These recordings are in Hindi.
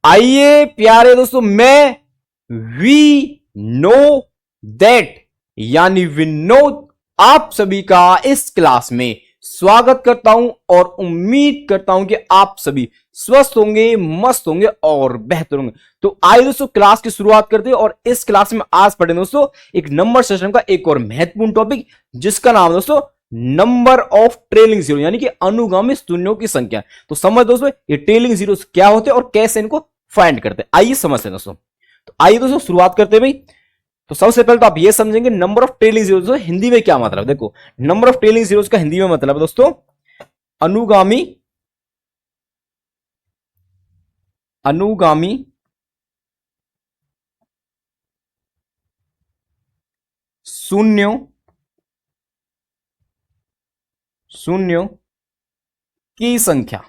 आइए प्यारे दोस्तों, मैं वी नो दैट यानी विनोद आप सभी का इस क्लास में स्वागत करता हूं और उम्मीद करता हूं कि आप सभी स्वस्थ होंगे, मस्त होंगे और बेहतर होंगे। तो आइए दोस्तों क्लास की शुरुआत करते हैं और इस क्लास में आज पढ़े दोस्तों एक नंबर सिस्टम का एक और महत्वपूर्ण टॉपिक, जिसका नाम दोस्तों नंबर ऑफ ट्रेलिंग जीरो यानी कि अनुगामी शून्यों की संख्या। तो समझ दोस्तों ये ट्रेलिंग जीरो क्या होते हैं और कैसे इनको फाइंड करते हैं, आइए समझते हैं दोस्तों। तो आइए दोस्तों शुरुआत करते हैं भाई। तो सबसे पहले तो आप ये समझेंगे number of trailing zeros Hindi में क्या मतलब। देखो नंबर ऑफ ट्रेलिंग जीरोस का हिंदी में मतलब है दोस्तों अनुगामी शून्यों की संख्या।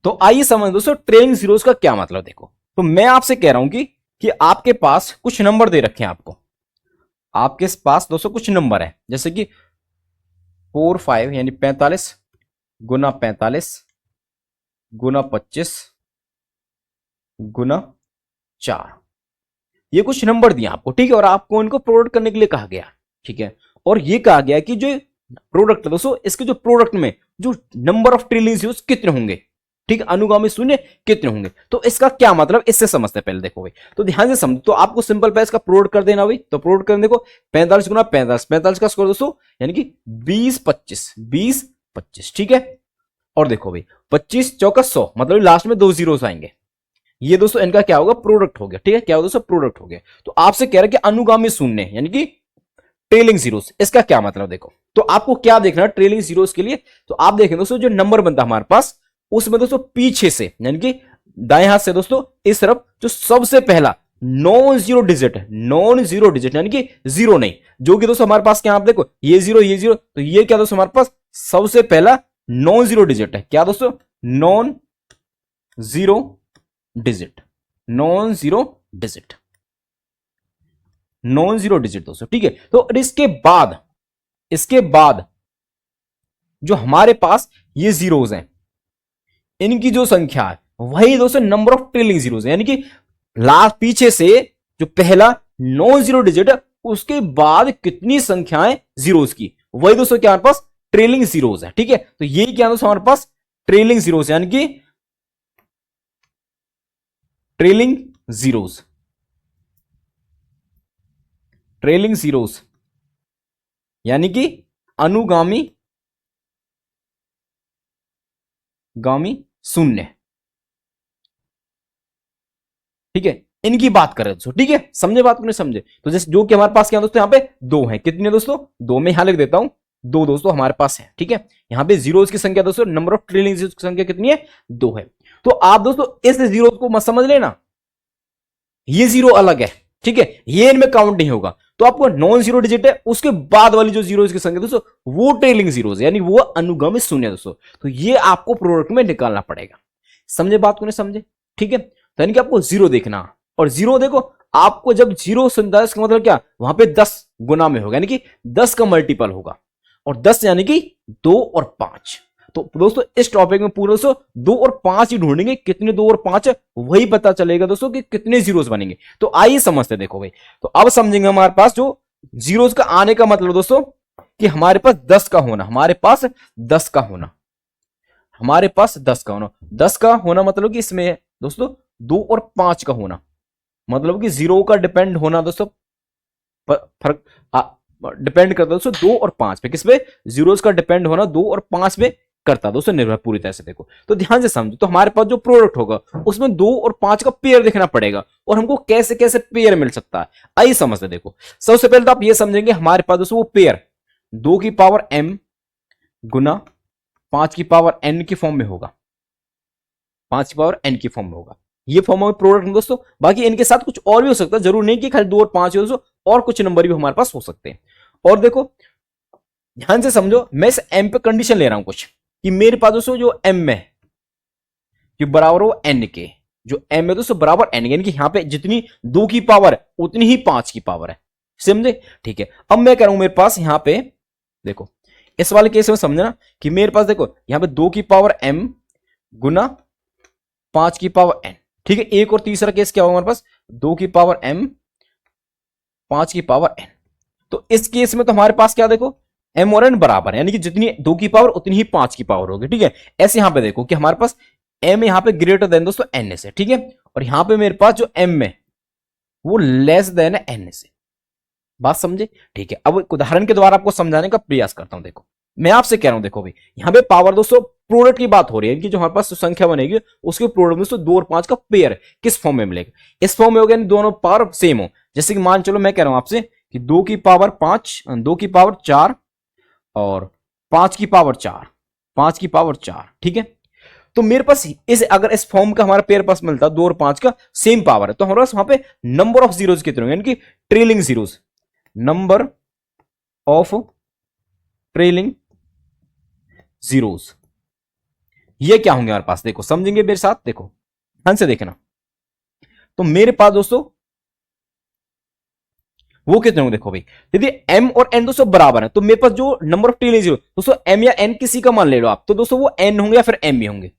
तो आइए समझ दोस्तों ट्रेलिंग जीरोस का क्या मतलब। देखो तो मैं आपसे कह रहा हूं कि आपके पास कुछ नंबर दे रखे हैं आपके पास दोस्तों कुछ नंबर है, जैसे कि 4 5 यानी 45 गुना 45 गुना 25 गुना 4, ये कुछ नंबर दिए आपको, ठीक है। और आपको इनको प्रोडक्ट करने के लिए कहा गया, ठीक है। और ये कहा गया कि जो प्रोडक्ट है दोस्तों, इसके जो प्रोडक्ट में जो नंबर ऑफ ट्रिलियंस यूज कितने होंगे, ठीक है, अनुगामी शून्य कितने होंगे। तो इसका क्या मतलब, इससे समझते हैं पहले। देखो भाई तो ध्यान से समझो, तो आपको सिंपल पे इसका प्रोडक्ट कर देना भाई। तो प्रोडक्ट करने देखो 45 गुना 45, 45 का स्कोर दोस्तों यानी कि 20 25, ठीक है। और देखो भाई 25 चौका 100, मतलब लास्ट में 2 जीरोस आएंगे। ये दोस्तों इनका क्या होगा, प्रोडक्ट हो गया, ठीक है। क्या होगा दोस्तों, प्रोडक्ट हो गया। तो आपसे कह रहा है कि अनुगामी शून्य यानी कि ट्रेलिंग जीरोस, इसका क्या मतलब। देखो तो आपको क्या देखना है ट्रेलिंग जीरोस के लिए। तो आप देखें दोस्तों जो नंबर बनता है हमारे पास, उसमें दोस्तों पीछे से यानी कि दाएं हाथ से दोस्तों इस तरफ जो सबसे पहला नॉन जीरो डिजिट यानी कि जीरो नहीं, जो कि दोस्तों हमारे पास क्या, आप देखो ये जीरो, तो ये क्या दोस्तों हमारे पास सबसे पहला नॉन जीरो डिजिट है। क्या दोस्तों, नॉन जीरो डिजिट दोस्तों, ठीक है। तो इसके बाद जो हमारे पास ये जीरोस हैं, इनकी जो संख्या है वही दोस्तों नंबर ऑफ ट्रेलिंग जीरोस है, यानी कि लास्ट पीछे से जो पहला नॉन जीरो डिजिट है उसके बाद कितनी संख्याएं जीरोस की, वही दोस्तों क्या हमारे पास ट्रेलिंग जीरोस है, ठीक है। तो यही क्या दोस्तों हमारे पास ट्रेलिंग जीरोस यानी कि ट्रेलिंग जीरोस यानी कि अनुगामी शून्य, ठीक है। इनकी बात करें दोस्तों, ठीक है, समझे बात को नहीं समझे। तो जैसे जो कि हमारे पास क्या दोस्तों यहाँ पे 2 है, कितने दोस्तों 2, में यहां लिख देता हूं 2 दोस्तों हमारे पास है, ठीक है। यहाँ पे जीरोस की संख्या दोस्तों नंबर ऑफ ट्रिलियन जीरोस की संख्या कितनी है, 2 है। तो आप दोस्तों इस जीरो को मत समझ लेना, ये जीरो अलग है, ठीक है, ये इनमें काउंट नहीं होगा। तो आपको नॉन जीरो डिजिट है, उसके बाद वाली जो जीरो की संख्या दोस्तों वो ट्रेलिंग जीरोस यानी वो अनुगामी शून्य दोस्तों। तो ये आपको प्रोडक्ट में निकालना पड़ेगा, समझे बात को नहीं समझे, ठीक है। तो यानी कि आपको जीरो देखना, और जीरो देखो आपको जब जीरो सुनता है इसका मतलब क्या, वहां पे 10 गुना में होगा यानी कि 10 का मल्टीपल होगा, और 10 यानी कि 2 और 5। तो दोस्तों इस टॉपिक में पूरा दोस्तों 2 और 5 ही ढूंढेंगे, कितने 2 और 5 है वही पता चलेगा दोस्तों कि कितने जीरोस बनेंगे। तो आइए समझते, देखो भाई तो अब समझेंगे हमारे पास जो जीरोस का आने का मतलब दोस्तों कि हमारे पास 10 का होना, 10 का होना मतलब कि इसमें दोस्तों 2 और 5 का होना, मतलब कि जीरो का डिपेंड होना दोस्तों फर्क डिपेंड करता है दोस्तों 2 और 5 पे, किस पे, जीरोस का डिपेंड होना 2 और 5 पे करता दोस्तों निर्भर पूरी तरह से। देखो तो ध्यान से समझो, तो हमारे पास जो प्रोडक्ट होगा उसमें 2 और 5 का पेयर देखना पड़ेगा, और हमको कैसे कैसे पेयर मिल सकता है आइए समझते। देखो सबसे पहले तो आप ये समझेंगे हमारे पास दोस्तों वो पेयर 2 की पावर m गुना 5 की पावर n की फॉर्म में होगा, 5 की पावर n की फॉर्म में होगा, ये फॉर्म में प्रोडक्ट दोस्तों। बाकी इनके साथ कुछ और भी हो सकता है, जरूर नहीं कि खाली 2 और 5 हो दोस्तों, और कुछ नंबर भी हमारे पास हो सकते हैं। और देखो ध्यान से समझो, मैं इस m पे कंडीशन ले रहा हूं कुछ कि मेरे पास दोस्तों जो m है जो बराबर हो n के, जो m है दोस्तों बराबर n, यानी कि यहां पे जितनी 2 की पावर है उतनी ही 5 की पावर है, समझे, ठीक है। अब मैं कह रहा हूं मेरे पास यहां पे देखो इस वाले केस में समझना कि मेरे पास देखो यहां पे 2 की पावर m गुना 5 की पावर n, ठीक है। एक और तीसरा केस क्या होगा हमारे पास, 2 की पावर m 5 की पावर n। तो इस केस में तो हमारे पास क्या देखो m और n बराबर है, यानी कि जितनी 2 की पावर उतनी ही 5 की पावर होगी, ठीक है। ऐसे यहां पे देखो कि हमारे पास m यहां पे ग्रेटर देन दोस्तों n से, ठीक है, और यहां पे मेरे पास जो m है वो लेस देन है n से। बात समझे, ठीक है। अब एक उदाहरण के द्वारा आपको समझाने का प्रयास करता हूं। देखो मैं आपसे कह रहा हूं, देखो भाई यहां पे पावर दोस्तों प्रोडक्ट की बात हो रही है कि जो हमारे पास संख्या बनेगी उसके प्रोडक्ट दोस्तों 2 और 5 का पेयर किस फॉर्म में मिलेगा, इस फॉर्म में हो गया दोनों पावर सेम हो। जैसे कि मान चलो मैं कह रहा हूं आपसे कि 2 की पावर 5, 2 की पावर 4 और 5 की पावर 4, 5 की पावर 4, ठीक है। तो मेरे पास इस अगर इस फॉर्म का हमारा पेयर पास मिलता 2 और 5 का सेम पावर है, तो हमारे पास वहां पे नंबर ऑफ जीरोज कितने होंगे, यानी कि trailing zeros, number of trailing zeros, ये क्या होंगे हमारे पास, देखो समझेंगे मेरे साथ, देखो ध्यान से देखना। तो मेरे पास दोस्तों वो कितने होंगे, देखो भाई यदि m और n दोस्तों बराबर है तो मेरे पास जो नंबर ऑफ ट्रेलिंग जीरो दोस्तों m या n किसी का मान ले लो आप, तो दोस्तों वो n होंगे या फिर m ही होंगे,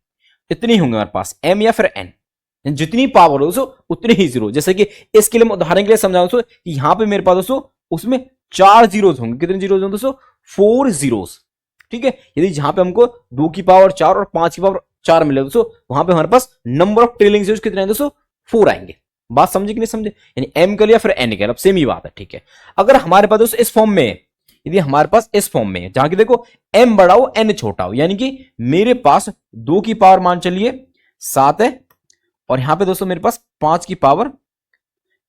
इतने ही होंगे हमारे पास m या फिर n, जितनी पावर हो दोस्तों उतनी ही जीरो। जैसे कि इसके लिए मैं उदाहरण के लिए समझाऊं दोस्तों कि यहां पे मेरे पास दोस्तों उसमें 4 जीरोज होंगे, कितने जीरोज होंगे दोस्तों, 4 जीरोज, ठीक है। यदि जहां पे हमको 2 की पावर 4 और 5 की पावर 4 मिले दोस्तों, वहां पे हमारे पास नंबर ऑफ ट्रेलिंग जीरोज कितने हैं दोस्तों, 4 आएंगे। बात समझे कि नहीं समझे, यानी m कर लिया फिर n कर, अब सेम ही बात है, ठीक है। अगर हमारे पास दोस्तों इस फॉर्म में, यदि हमारे पास इस फॉर्म में जहां की देखो m बड़ा हो n छोटा हो, यानी कि मेरे पास 2 की पावर मान चलिए 7 है और यहां पे दोस्तों मेरे पास 5 की पावर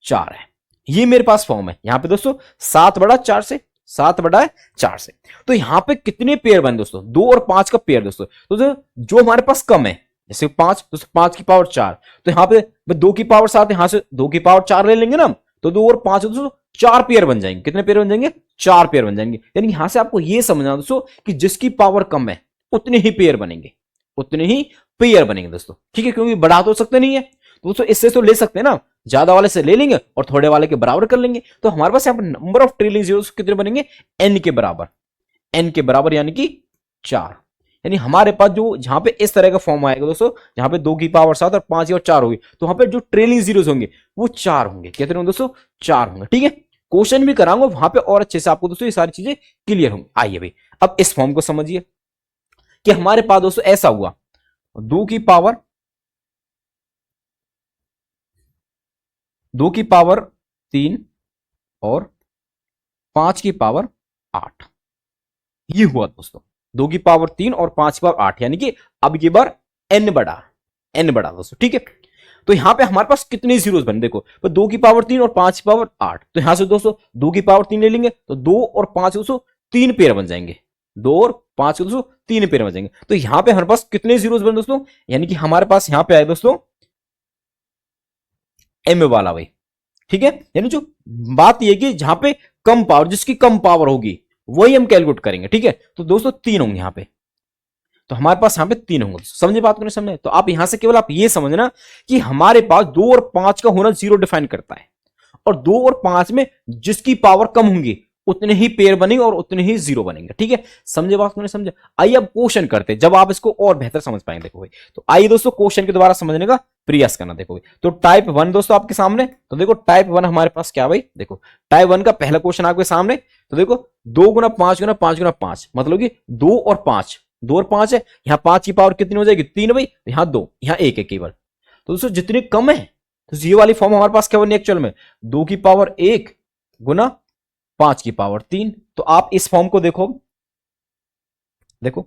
4 है, ये मेरे पास फॉर्म है। यहां पे दोस्तों 7 बड़ा 4 से, 7 बड़ा है 4 से, तो यहां पे कितने पेयर बने दोस्तों, 2 और 5 का पेयर दोस्तों। तो जो हमारे पास कम है जैसे 5, तो 5 की पावर 4, तो यहां पे 2 की पावर 7, यहां से 2 की पावर 4 ले लेंगे ना, तो 2 और 5 दोस्तों 4 पेयर बन जाएंगे। कितने पेयर बन जाएंगे, 4 पेयर बन जाएंगे। यानी यहां से आपको यह समझना दोस्तों कि जिसकी पावर कम है उतने ही पेयर बनेंगे, उतने ही पेयर बनेंगे दोस्तों, ठीक है, क्योंकि बढ़ा तो सकते नहीं है, तो दोस्तों इससे तो ले सकते हैं ना, ज्यादा वाले से ले लेंगे और थोड़े वाले के बराबर कर लेंगे। तो हमारे पास यहां पर नंबर ऑफ ट्रेलिंग जीरोस कितने बनेंगे, n के बराबर, n के बराबर यानी कि 4। यानी हमारे पास जो जहां पे इस तरह का फॉर्म आएगा दोस्तों, जहां पे 2 की पावर 7 और 5 और 4 होगी, तो वहां पे जो ट्रेलिंग जीरोस होंगे वो 4 होंगे। कितने होंगे दोस्तों, 4 होंगे, ठीक है। क्वेश्चन भी कराऊंगा वहां पे और अच्छे से आपको दोस्तों ये सारी चीजें क्लियर होंगी। आइए भाई अब इस फॉर्म को समझिए कि हमारे पास दोस्तों ऐसा हुआ 2 की पावर 3 और 5 की पावर 8, ये हुआ दोस्तों 2 की पावर 3 और 5 की पावर 8, यानी कि अब ये बार n बड़ा दोस्तों, ठीक है। तो यहां पे हमारे पास कितने जीरोस बने, देखो तो 2 की पावर 3 और 5 की पावर 8, तो यहां से दोस्तों 2 की पावर 3 ले लेंगे तो 2 और 5 दोस्तों 3 पेयर बन जाएंगे, 2 और 5 दोस्तों 3 पेयर बन जाएंगे। तो यहां पे हमारे पास कितने जीरोस बने दोस्तों, यानी कि हमारे पास यहां पे आए दोस्तों m वाला भाई, ठीक है। यानी जो बात यह कि जहां पे कम पावर, जिसकी कम पावर होगी वही हम कैलकुलेट करेंगे, ठीक है। तो दोस्तों 3 होंगे यहां पे, तो हमारे पास यहां पे 3 होंगे, समझे बात को नहीं समझे। तो आप यहां से केवल आप ये समझना कि हमारे पास 2 और 5 का होना जीरो डिफाइन करता है, और 2 और 5 में जिसकी पावर कम होंगी उतने ही पेयर बनेंगे और उतने ही जीरो बनेंगे, ठीक है। समझे बात को नहीं समझे। आइए अब क्वेश्चन करते हैं, जब आप इसको और बेहतर समझ पाएंगे। देखो भाई तो आइए दोस्तों क्वेश्चन के द्वारा समझने का प्रयास करना। देखो भाई तो टाइप 1 दोस्तों आपके सामने, तो देखो टाइप 1 हमारे पास क्या भाई, देखो टाइप 1 का पहला क्वेश्चन आपके सामने, तो देखो 2 गुना 5 गुना 5 गुना 5 मतलब कि 2 और 5, 2 और 5 है, यहां 5 की पावर कितनी हो जाएगी, 3 भाई, यहां 2, यहां 1 है केवल। तो दोस्तों जितनी कम है तो ये वाली फॉर्म हमारे पास क्या बनी एक्चुअल में, 2 की पावर 1 गुना 5 की पावर 3। तो आप इस फॉर्म को देखो, देखो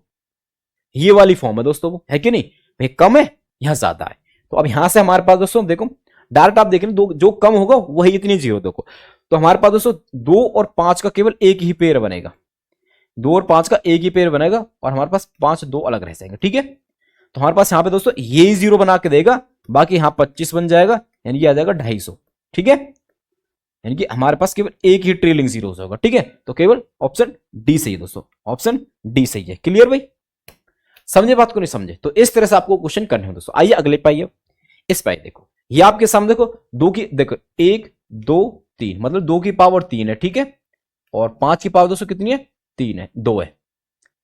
ये वाली फॉर्म है दोस्तों, वो है कि नहीं भाई, कम है यहां ज्यादा है। तो अब यहां से हमारे पास दोस्तों देखो डायरेक्ट आप देखें जो कम होगा वही इतनी जीरो, देखो तो हमारे पास दोस्तों 2 और 5 का केवल एक ही पेयर बनेगा, 2 और 5 का एक ही पेयर बनेगा, और हमारे पास 5 2 अलग रह जाएंगे, ठीक है। तो हमारे पास यहां पे दोस्तों ये जीरो बना के देगा, बाकी यहां 25 बन जाएगा, यानी कि आ जाएगा 250, ठीक है। यानी कि हमारे पास केवल एक ही ट्रेलिंग जीरो होगा, ठीक है। तो केवल ऑप्शन डी सही है दोस्तों, ऑप्शन डी सही है। क्लियर भाई, समझे बात को नहीं समझे। तो इस तरह से आपको क्वेश्चन करने हो दोस्तों। आइए अगले पाइए, इस पाइए देखो ये आपके सामने देखो 2 की देखो 1 2 3 मतलब 2 की पावर 3 है, ठीक है, और 5 की पावर दोस्तों कितनी है, 3 है, 2 है,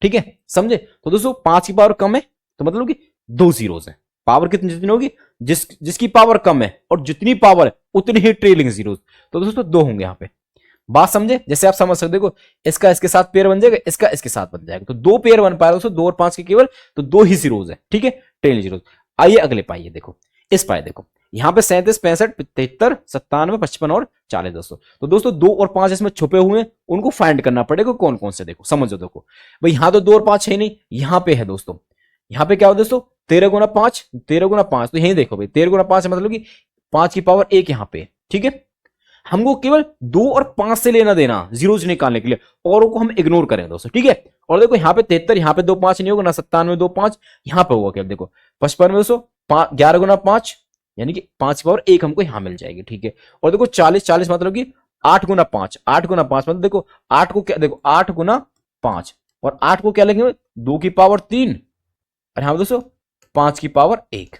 ठीक है, समझे। तो दोस्तों 5 की पावर कम है तो मतलब कि 2 जीरोस है। पावर कितनी जितनी होगी, जिसकी पावर कम है और जितनी पावर है उतनी ही ट्रेलिंग जीरोस, तो दोस्तों 2 होंगे यहाँ पे। बात समझे, जैसे आप समझ सकते, देखो इसका इसके साथ पेयर बन जाएगा, इसका इसके साथ बन जाएगा, तो 2 पेयर बन पाएगा दोस्तों, 2 और 5 के केवल, तो 2 ही जीरोस है, ठीक है, ट्रेलिंग जीरोस। आइए अगले पाइए, देखो इस पाए देखो यहाँ पे 37, 65, 73, 97, 55 और 40 दोस्तों। तो दोस्तों 2 और 5 इसमें छुपे हुए हैं, उनको फाइंड करना पड़ेगा कौन कौन से, देखो समझो, देखो भाई यहाँ तो 2 और 5 है नहीं, यहाँ पे है दोस्तों। यहाँ पे क्या हो दोस्तों, 13 गुना 5, 13 गुना 5, तो यही देखो भाई 13 गुना 5 मतलब कि 5 की पावर 1 यहाँ पे, ठीक है। हमको केवल 2 और 5 से लेना देना जीरोज निकालने के लिए, औरों को हम इग्नोर करेंगे दोस्तों, ठीक है। और देखो यहाँ पे 73, यहाँ पे 2 5 नहीं होगा ना, 97 2 5 यहाँ पे होगा केवल, देखो 55 में दोस्तों 11 गुना 5 यानी कि 5 की पावर 1 हमको यहां मिल जाएगी, ठीक है। और देखो 40, 40 मतलब कि 8 गुना 5, 8 गुना 5 मतलब देखो 8 को क्या, देखो 8 गुना 5 और 8 को क्या लिखेंगे, 2 की पावर 3 और यहां दोस्तों 5 की पावर 1।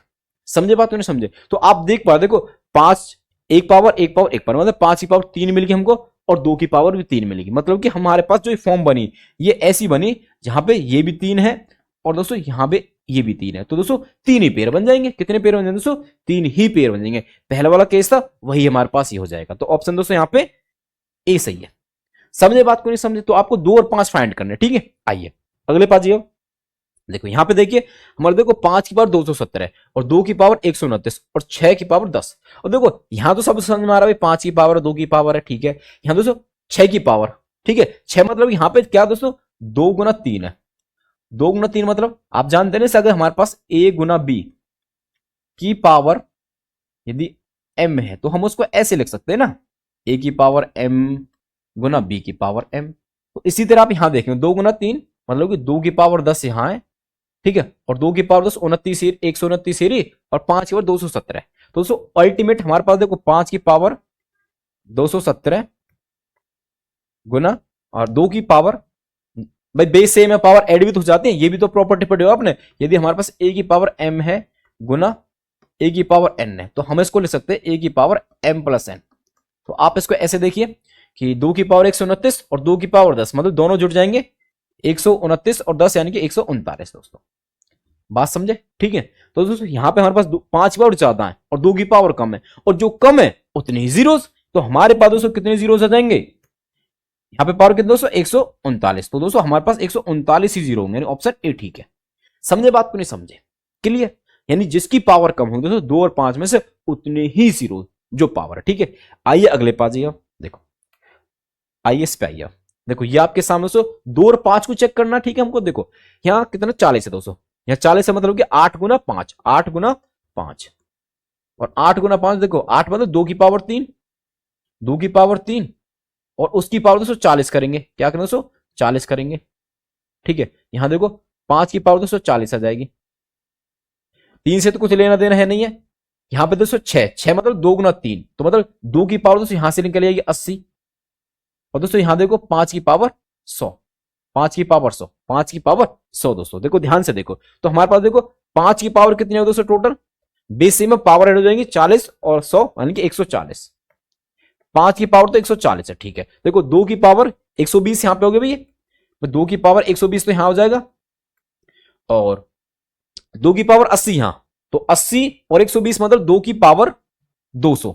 समझे बात, नहीं समझे, तो आप देख पा, देखो 5 1 पावर 1 पावर 1 पावर मतलब 5 की पावर 3 मिल गई हमको और 2 की पावर भी 3 मिलेगी, मतलब कि हमारे पास जो फॉर्म बनी ये ऐसी बनी जहां पे ये भी 3 है और दोस्तों यहां पे ये भी 3 है, तो दोस्तों 3 ही पेयर बन जाएंगे। कितने पेयर बन जाएंगे दोस्तों, 3 ही पेयर बन जाएंगे। पहला वाला केस था वही हमारे पास ये हो जाएगा, तो ऑप्शन दोस्तों यहाँ पे ए सही है। समझे बात को, नहीं समझे, तो आपको 2 और 5 फाइंड करने, ठीक है। आइए अगले पास जी, देखो यहाँ पे देखिए हमारे, देखो 5 की पावर 270 है और 2 की पावर 129 और 6 की पावर 10, और देखो यहां तो सब समझ में आ रहा है 5 की पावर 2 की पावर है, ठीक है। यहां दोस्तों 6 की पावर, ठीक है, 6 मतलब यहाँ पे क्या दोस्तों 2 गुना 3 है, 2 गुना 3 मतलब आप जानते हैं अगर हमारे पास a गुना b की पावर यदि m है तो हम उसको ऐसे लिख सकते हैं ना, a की पावर m गुना b की पावर m। तो इसी तरह आप यहां देखेंगे 2 गुना 3 मतलब कि 2 की पावर 10 यहां है, ठीक है, और 2 की पावर 10 29 129 और 5 की पावर 217। तो दोस्तों अल्टीमेट हमारे पास देखो 5 की पावर 217 गुना और 2 की पावर, भाई बेस सेम है, पावर एड भी तो हो जाती है, ये भी तो प्रॉपर्टी पढ़ी हो आपने। यदि हमारे पास a की पावर m है गुना a की पावर n है तो हम इसको लिख सकते हैं a की पावर m प्लस n। तो आप इसको ऐसे देखिए कि 2 की पावर 129 और 2 की पावर 10 मतलब दोनों जुड़ जाएंगे 129 और 10 यानी कि 139 दोस्तों। बात समझे, ठीक है। तो दोस्तों यहां पे हमारे पास 5 की पावर ज्यादा है और 2 की पावर कम है और जो कम है उतने ही जीरोस, तो हमारे पास दोस्तों कितने जीरोस आ जाएंगे, यहाँ पे पावर कितने दोस्तों 139, तो दोस्तों हमारे पास 139 ही जीरो होंगे, ऑप्शन ए ठीक है। समझे बात को, नहीं समझे, क्लियर। यानी जिसकी पावर कम होगी दोस्तों 2 और 5 में से उतने ही जीरो जो पावर है, ठीक है। आइए अगले पास जाइए, देखो आइए इस पे आइए, देखो ये आपके सामने दोस्तों 2 और 5 को चेक करना, ठीक है हमको। देखो यहाँ कितना 40 है दोस्तों, यहाँ 40 है मतलब कि 8 गुना 5, 8 गुना 5 और 8 गुना 5 देखो 8 मतलब 2 की पावर 3, 2 की पावर 3 और उसकी पावर दोस्तों 40 करेंगे, क्या करेंगे दोस्तों 40 करेंगे, ठीक है। यहां देखो 5 की पावर दोस्तों 40 आ जाएगी, 3 से तो कुछ लेना देना है नहीं है। यहां पे दोस्तों 6 मतलब 2 गुना 3 तो मतलब 2 की पावर दोस्तों यहां से निकल जाएगी 80 और दोस्तों यहां देखो 5 की पावर 100, 5 की पावर 100, 5 की पावर 100 दोस्तों। देखो ध्यान से देखो, तो हमारे पास देखो 5 की पावर कितनी है दोस्तों टोटल, बेस में पावर ऐड हो जाएंगी 40 और 100 यानी कि 140, 5 की पावर तो 140 है, ठीक है। देखो 2 की पावर 120 यहां पे हो गई भैया, तो 2 की पावर 120 तो यहां हो जाएगा और 2 की पावर 80 यहां, तो 80 और 120 मतलब 2 की पावर 200,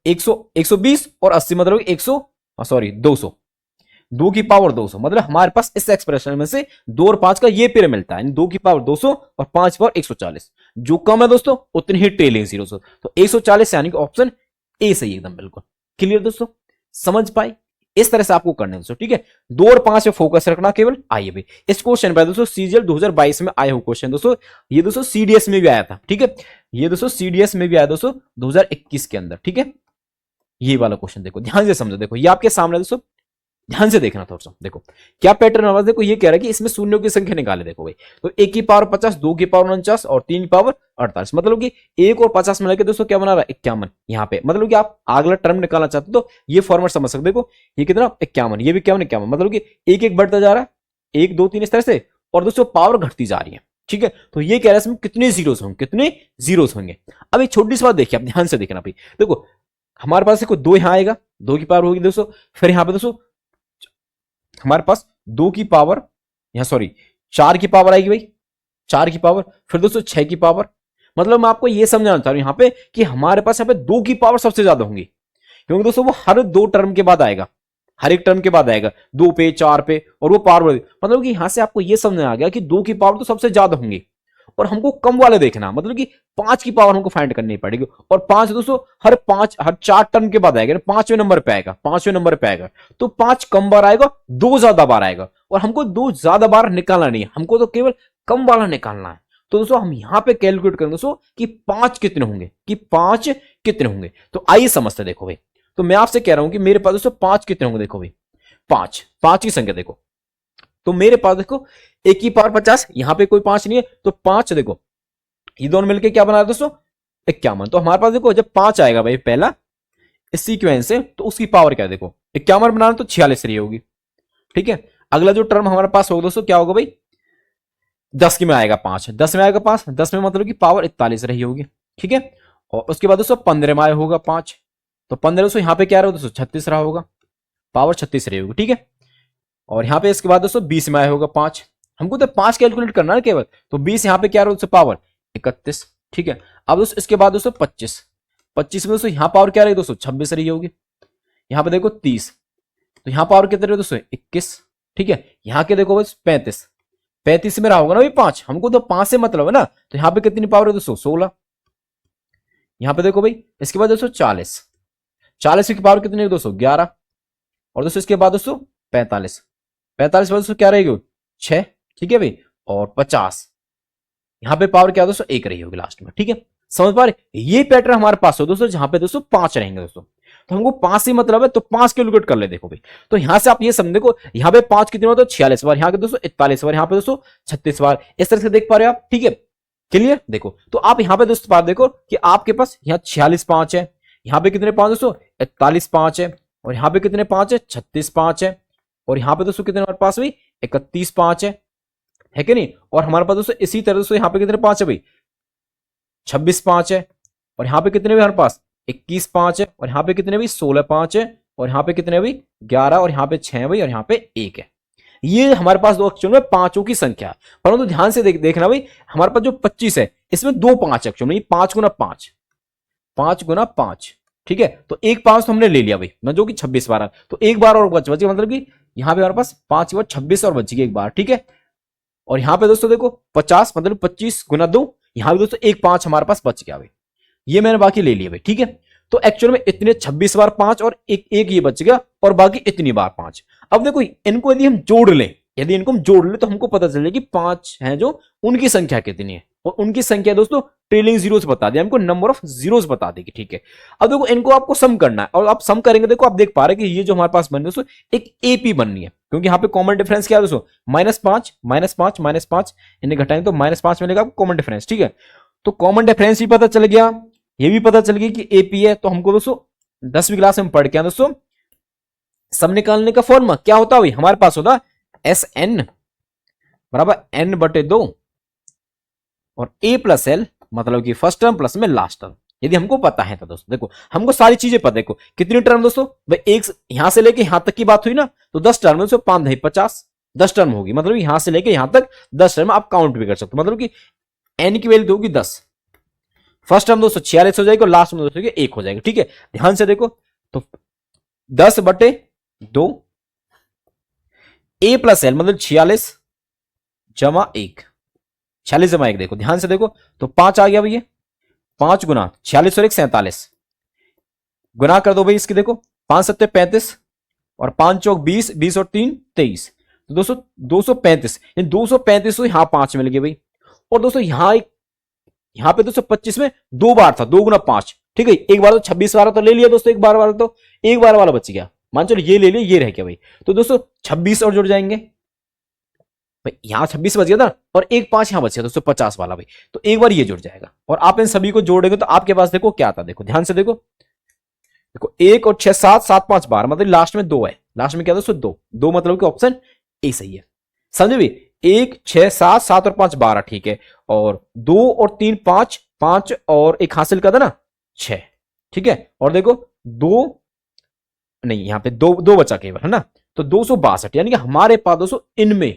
120 और 80 मतलब 100 सॉरी 200, 2 की पावर 200 मतलब हमारे पास इस एक्सप्रेशन में से 2 और 5 का ये पेयर मिलता है, 2 की पावर 200 और 5 की पावर 140। जो कम है दोस्तों उतनी ही ट्रेलिंग जीरो, तो 140 यानी कि ऑप्शन ए सही एकदम बिल्कुल क्लियर दोस्तों। समझ पाए, इस तरह से आपको करना है दोस्तों, ठीक है। 2 और 5 पे फोकस रखना केवल। आइए भाई इस क्वेश्चन पे दोस्तों सीजीएल 2022 में आया हुआ क्वेश्चन दोस्तों, ये दोस्तों सीडीएस में भी आया था, ठीक है। ये दोस्तों सीडीएस में भी आया दोस्तों 2021 के अंदर, ठीक है। ये वाला क्वेश्चन देखो ध्यान से समझो, देखो ये आपके सामने दोस्तों ध्यान से देखना थोड़ा सा, देखो क्या पैटर्न वाला, देखो ये कह रहा है कि इसमें शून्यों की संख्या निकाले, देखो भाई तो 1 की पावर 50, 2 की पावर 49 और 3 की पावर 48 मतलब कि 1 और 50 मिला के दोस्तों क्या बना रहा है 51। यहाँ पे मतलब कि आप अगला टर्म निकालना चाहते हो तो ये फॉर्मेट समझ सकते, देखो ये कितना 51, ये भी 51 51 मतलब कि एक एक बढ़ता जा रहा है 1 2 3 इस तरह से, और दोस्तों पावर घटती जा रही है, ठीक है। तो ये कह रहा है इसमें कितने जीरोस होंगे, कितने जीरोस होंगे। अब एक छोटी सी बात देखिए, आप ध्यान से देखना भाई, देखो हमारे पास देखो 2 यहां आएगा, 2 की पावर होगी दोस्तों, फिर यहां पे दोस्तों हमारे पास 2 की पावर यहाँ सॉरी 4 की पावर आएगी भाई, 4 की पावर, फिर दोस्तों 6 की पावर। मतलब मैं आपको ये समझाना चाह रहा हूं यहाँ पे कि हमारे पास यहाँ पे 2 की पावर सबसे ज्यादा होंगी, क्योंकि दोस्तों वो हर 2 टर्म के बाद आएगा, हर एक टर्म के बाद आएगा, 2 पे 4 पे, और वो पावर, मतलब कि यहां से आपको ये समझ आ गया कि 2 की पावर तो सबसे ज्यादा होंगी, और हमको कम वाले देखना, मतलब कि 5 की पावर हमको फाइंड करनी पड़ेगी। और 5 दोस्तों हर 4 टर्म के बाद आएगा, 5वें नंबर पे आएगा, 5वें नंबर पे आएगा, तो 5 कम बार आएगा, 2 ज्यादा बार आएगा, और हमको 2 ज्यादा बार निकालना नहीं है, हमको तो केवल कम वाला निकालना है। तो दोस्तों हम यहां पे कैलकुलेट करेंगे दोस्तों कि 5 कितने होंगे, कि 5 कितने होंगे। तो आइए समझते देखो भाई, तो मैं आपसे कह रहा हूं कि मेरे पास दोस्तों 5 कितने होंगे, देखो भाई 5 की संख्या देखो, तो मेरे पास देखो 1 की पावर 50, यहां पे कोई 5 नहीं है, तो 5 देखो ये दोनों मिलके क्या बना रहे दोस्तों 51। तो हमारे पास देखो जब 5 आएगा भाई पहला इस सीक्वेंस से, तो उसकी पावर क्या है देखो 51 बनाना, तो 46 रही होगी, ठीक है। अगला जो टर्म हमारे पास होगा दोस्तों क्या होगा भाई, 10 की में आएगा 5, 10 में आएगा 5, 10 में मतलब कि पावर 41 रही होगी, ठीक है। और उसके बाद दोस्तों 15 में आया होगा 5, तो 15 दोस्तों यहाँ पे क्या रहा दोस्तों 36 रहा होगा, पावर 36 रही होगी, ठीक है। और यहाँ पे इसके बाद दोस्तों 20 में आया होगा 5, हमको तो 5 कैलकुलेट करना है केवल, तो 20 यहाँ पे क्या रहा दोस्तों पावर 31, ठीक है। अब दोस्तों इसके बाद दोस्तों 25, 25 में दोस्तों यहाँ पावर क्या रही दोस्तों 26 रही होगी, यहाँ पे देखो 30, तो यहाँ पावर कितने रहे दोस्तों 21, ठीक है। यहाँ के देखो बस 35, 35 में रहा होगा ना भाई 5, हमको तो 5 से मतलब है ना, तो यहाँ पे कितनी पावर है दोस्तों 16, यहाँ पे देखो भाई इसके बाद दोस्तों 40, 40 की पावर कितनी है दोस्तों 11, और दोस्तों इसके बाद दोस्तों 45, 45 दोस्तों क्या रहेगी 6, ठीक है भाई। और 50 यहां पे पावर क्या है दोस्तों 1 रही होगी लास्ट में, ठीक है। समझ पा रहे, ये पैटर्न हमारे पास हो दोस्तों जहां पे दोस्तों 5 रहेंगे दोस्तों, तो हमको 5 से मतलब है, तो 5 कैलकुलेट कर ले देखो भाई। तो यहां से आप ये समझ देखो यहाँ पे 5 कितने बार, तो 46 बार, यहाँ पे दोस्तों 41 बार, यहाँ पे दोस्तों 36 बार, इस तरह से देख पा रहे हो आप, ठीक है। क्लियर, देखो तो आप यहाँ पे दोस्तों बात देखो कि आपके पास यहाँ 46 5 है, यहाँ पे कितने 5 दोस्तों 41 5 है, और यहाँ पे कितने 5 है 36 5 है, और यहाँ पे दोस्तों कितने हमारे पास भाई 31 5 है कि नहीं। और हमारे पास दोस्तों इसी तरह दोस्तों यहाँ पे कितने 5 है भाई 26 5 है, और यहाँ पे कितने भी हमारे पास 21 5 है, और यहाँ पे कितने भी 16 5 है, और यहाँ पे कितने भी 11, और यहाँ पे 6 है भाई, और यहाँ पे 1 है। ये हमारे पास दो अक्षरों में पांचों की संख्या, परंतु तो ध्यान से देखना भाई हमारे पास जो 25 है इसमें 2 5 अक्षरों में 5 गुना 5, 5 गुना 5, ठीक है। तो एक 5 तो हमने ले लिया भाई, मैं जो कि 26 बार, तो एक बार और बच गया, मतलब कि यहाँ पे हमारे पास 5 बार 26 और बच गई एक बार, ठीक है। और यहाँ पे दोस्तों देखो 50 मतलब 25 गुना 2, यहाँ पे दोस्तों एक 5 हमारे पास बच गया भाई, ये मैंने बाकी ले लिया भाई, ठीक है। तो एक्चुअल में इतने 26 बार 5 और एक ये बच गया, और बाकी इतनी बार 5। अब देखो इनको यदि हम जोड़ लें, यदि इनको हम जोड़ लें तो हमको पता चले कि 5 हैं जो उनकी संख्या कितनी है, और उनकी संख्या दोस्तों ट्रेलिंग जीरोस बता दिया हमको, नंबर ऑफ जीरोस बता देगी, ठीक है। अब देखो इनको आपको सम करना है, और आप सम करेंगे देखो आप देख पा रहे हैं कि ये जो हमारे पास बन रही है दोस्तों एक एपी बननी है, क्योंकि यहाँ पे कॉमन डिफरेंस क्या है दोस्तों -5 -5 -5, इन्हें घटाएंगे तो -5 मिलेगा आपको कॉमन डिफरेंस, ठीक है। तो कॉमन डिफरेंस भी पता चल गया, ये भी पता चल गया कि एपी है। तो हमको दोस्तों 10वीं क्लास में पढ़ के दोस्तों सम निकालने का फॉर्मूला क्या होता है, हमारे पास होता एस एन बराबर n बटे 2 और a प्लस एल, मतलब कि फर्स्ट टर्म प्लस में लास्ट टर्म, यदि हमको पता है तो दोस्तों देखो हमको सारी चीजें पता है। देखो कितनी टर्म दोस्तों भाई, एक यहां से लेके यहां तक की बात हुई ना, तो 10 टर्म दोस्तों 5 नहीं 50 10 टर्म होगी, मतलब यहां से लेके यहां तक 10 टर्म आप काउंट भी कर सकते हो, मतलब कि n की वैल्यू होगी 10, फर्स्ट टर्म दोस्तों 46 हो जाएगी और लास्ट में दोस्तों 1 हो जाएगा, ठीक है। ध्यान से देखो तो 10 बटे 2 a प्लस एल मतलब 46 जमा 1, 46 जमा 1, देखो ध्यान से देखो तो 5 आ गया भैया, 5 गुना 46 और 1 47, गुना कर दो भाई इसकी, देखो 5 7 35 और 5 चौक 20, 20 और 3 23, तो दोस्तों 235, 235 तो यहां 5 मिल गए भाई। और दोस्तों यहां पे दोस्तों 25 में 2 बार था, 2 गुना 5, ठीक है। एक बार तो 26 बार तो ले लिया दोस्तों, एक बार वाला तो एक बार वाला बच गया, मान चलो ये ले लिया, ये रह गया भाई। तो दोस्तों 26 और जुड़ जाएंगे भाई, यहां 26 बच गया था और एक 5 यहां बच गया दोस्तों 50 वाला भाई, तो एक बार ये जुड़ जाएगा। और आप इन सभी को जोड़ेंगे तो आपके पास देखो क्या आता, देखो ध्यान से देखो, देखो 1 और 6 7 7 5 12, मतलब लास्ट में 2 है, लास्ट में क्या दोस्तों 2, 2 मतलब कि ऑप्शन ए सही है, समझे भी। 1 6 7 7 और 5 12, ठीक है। और 2 और 3 5, 5 और एक हासिल का था ना 6, ठीक है। और देखो 2 नहीं, यहां पे 2 बचा केवल है ना, तो 262, यानी कि हमारे पास दोस्तों इनमें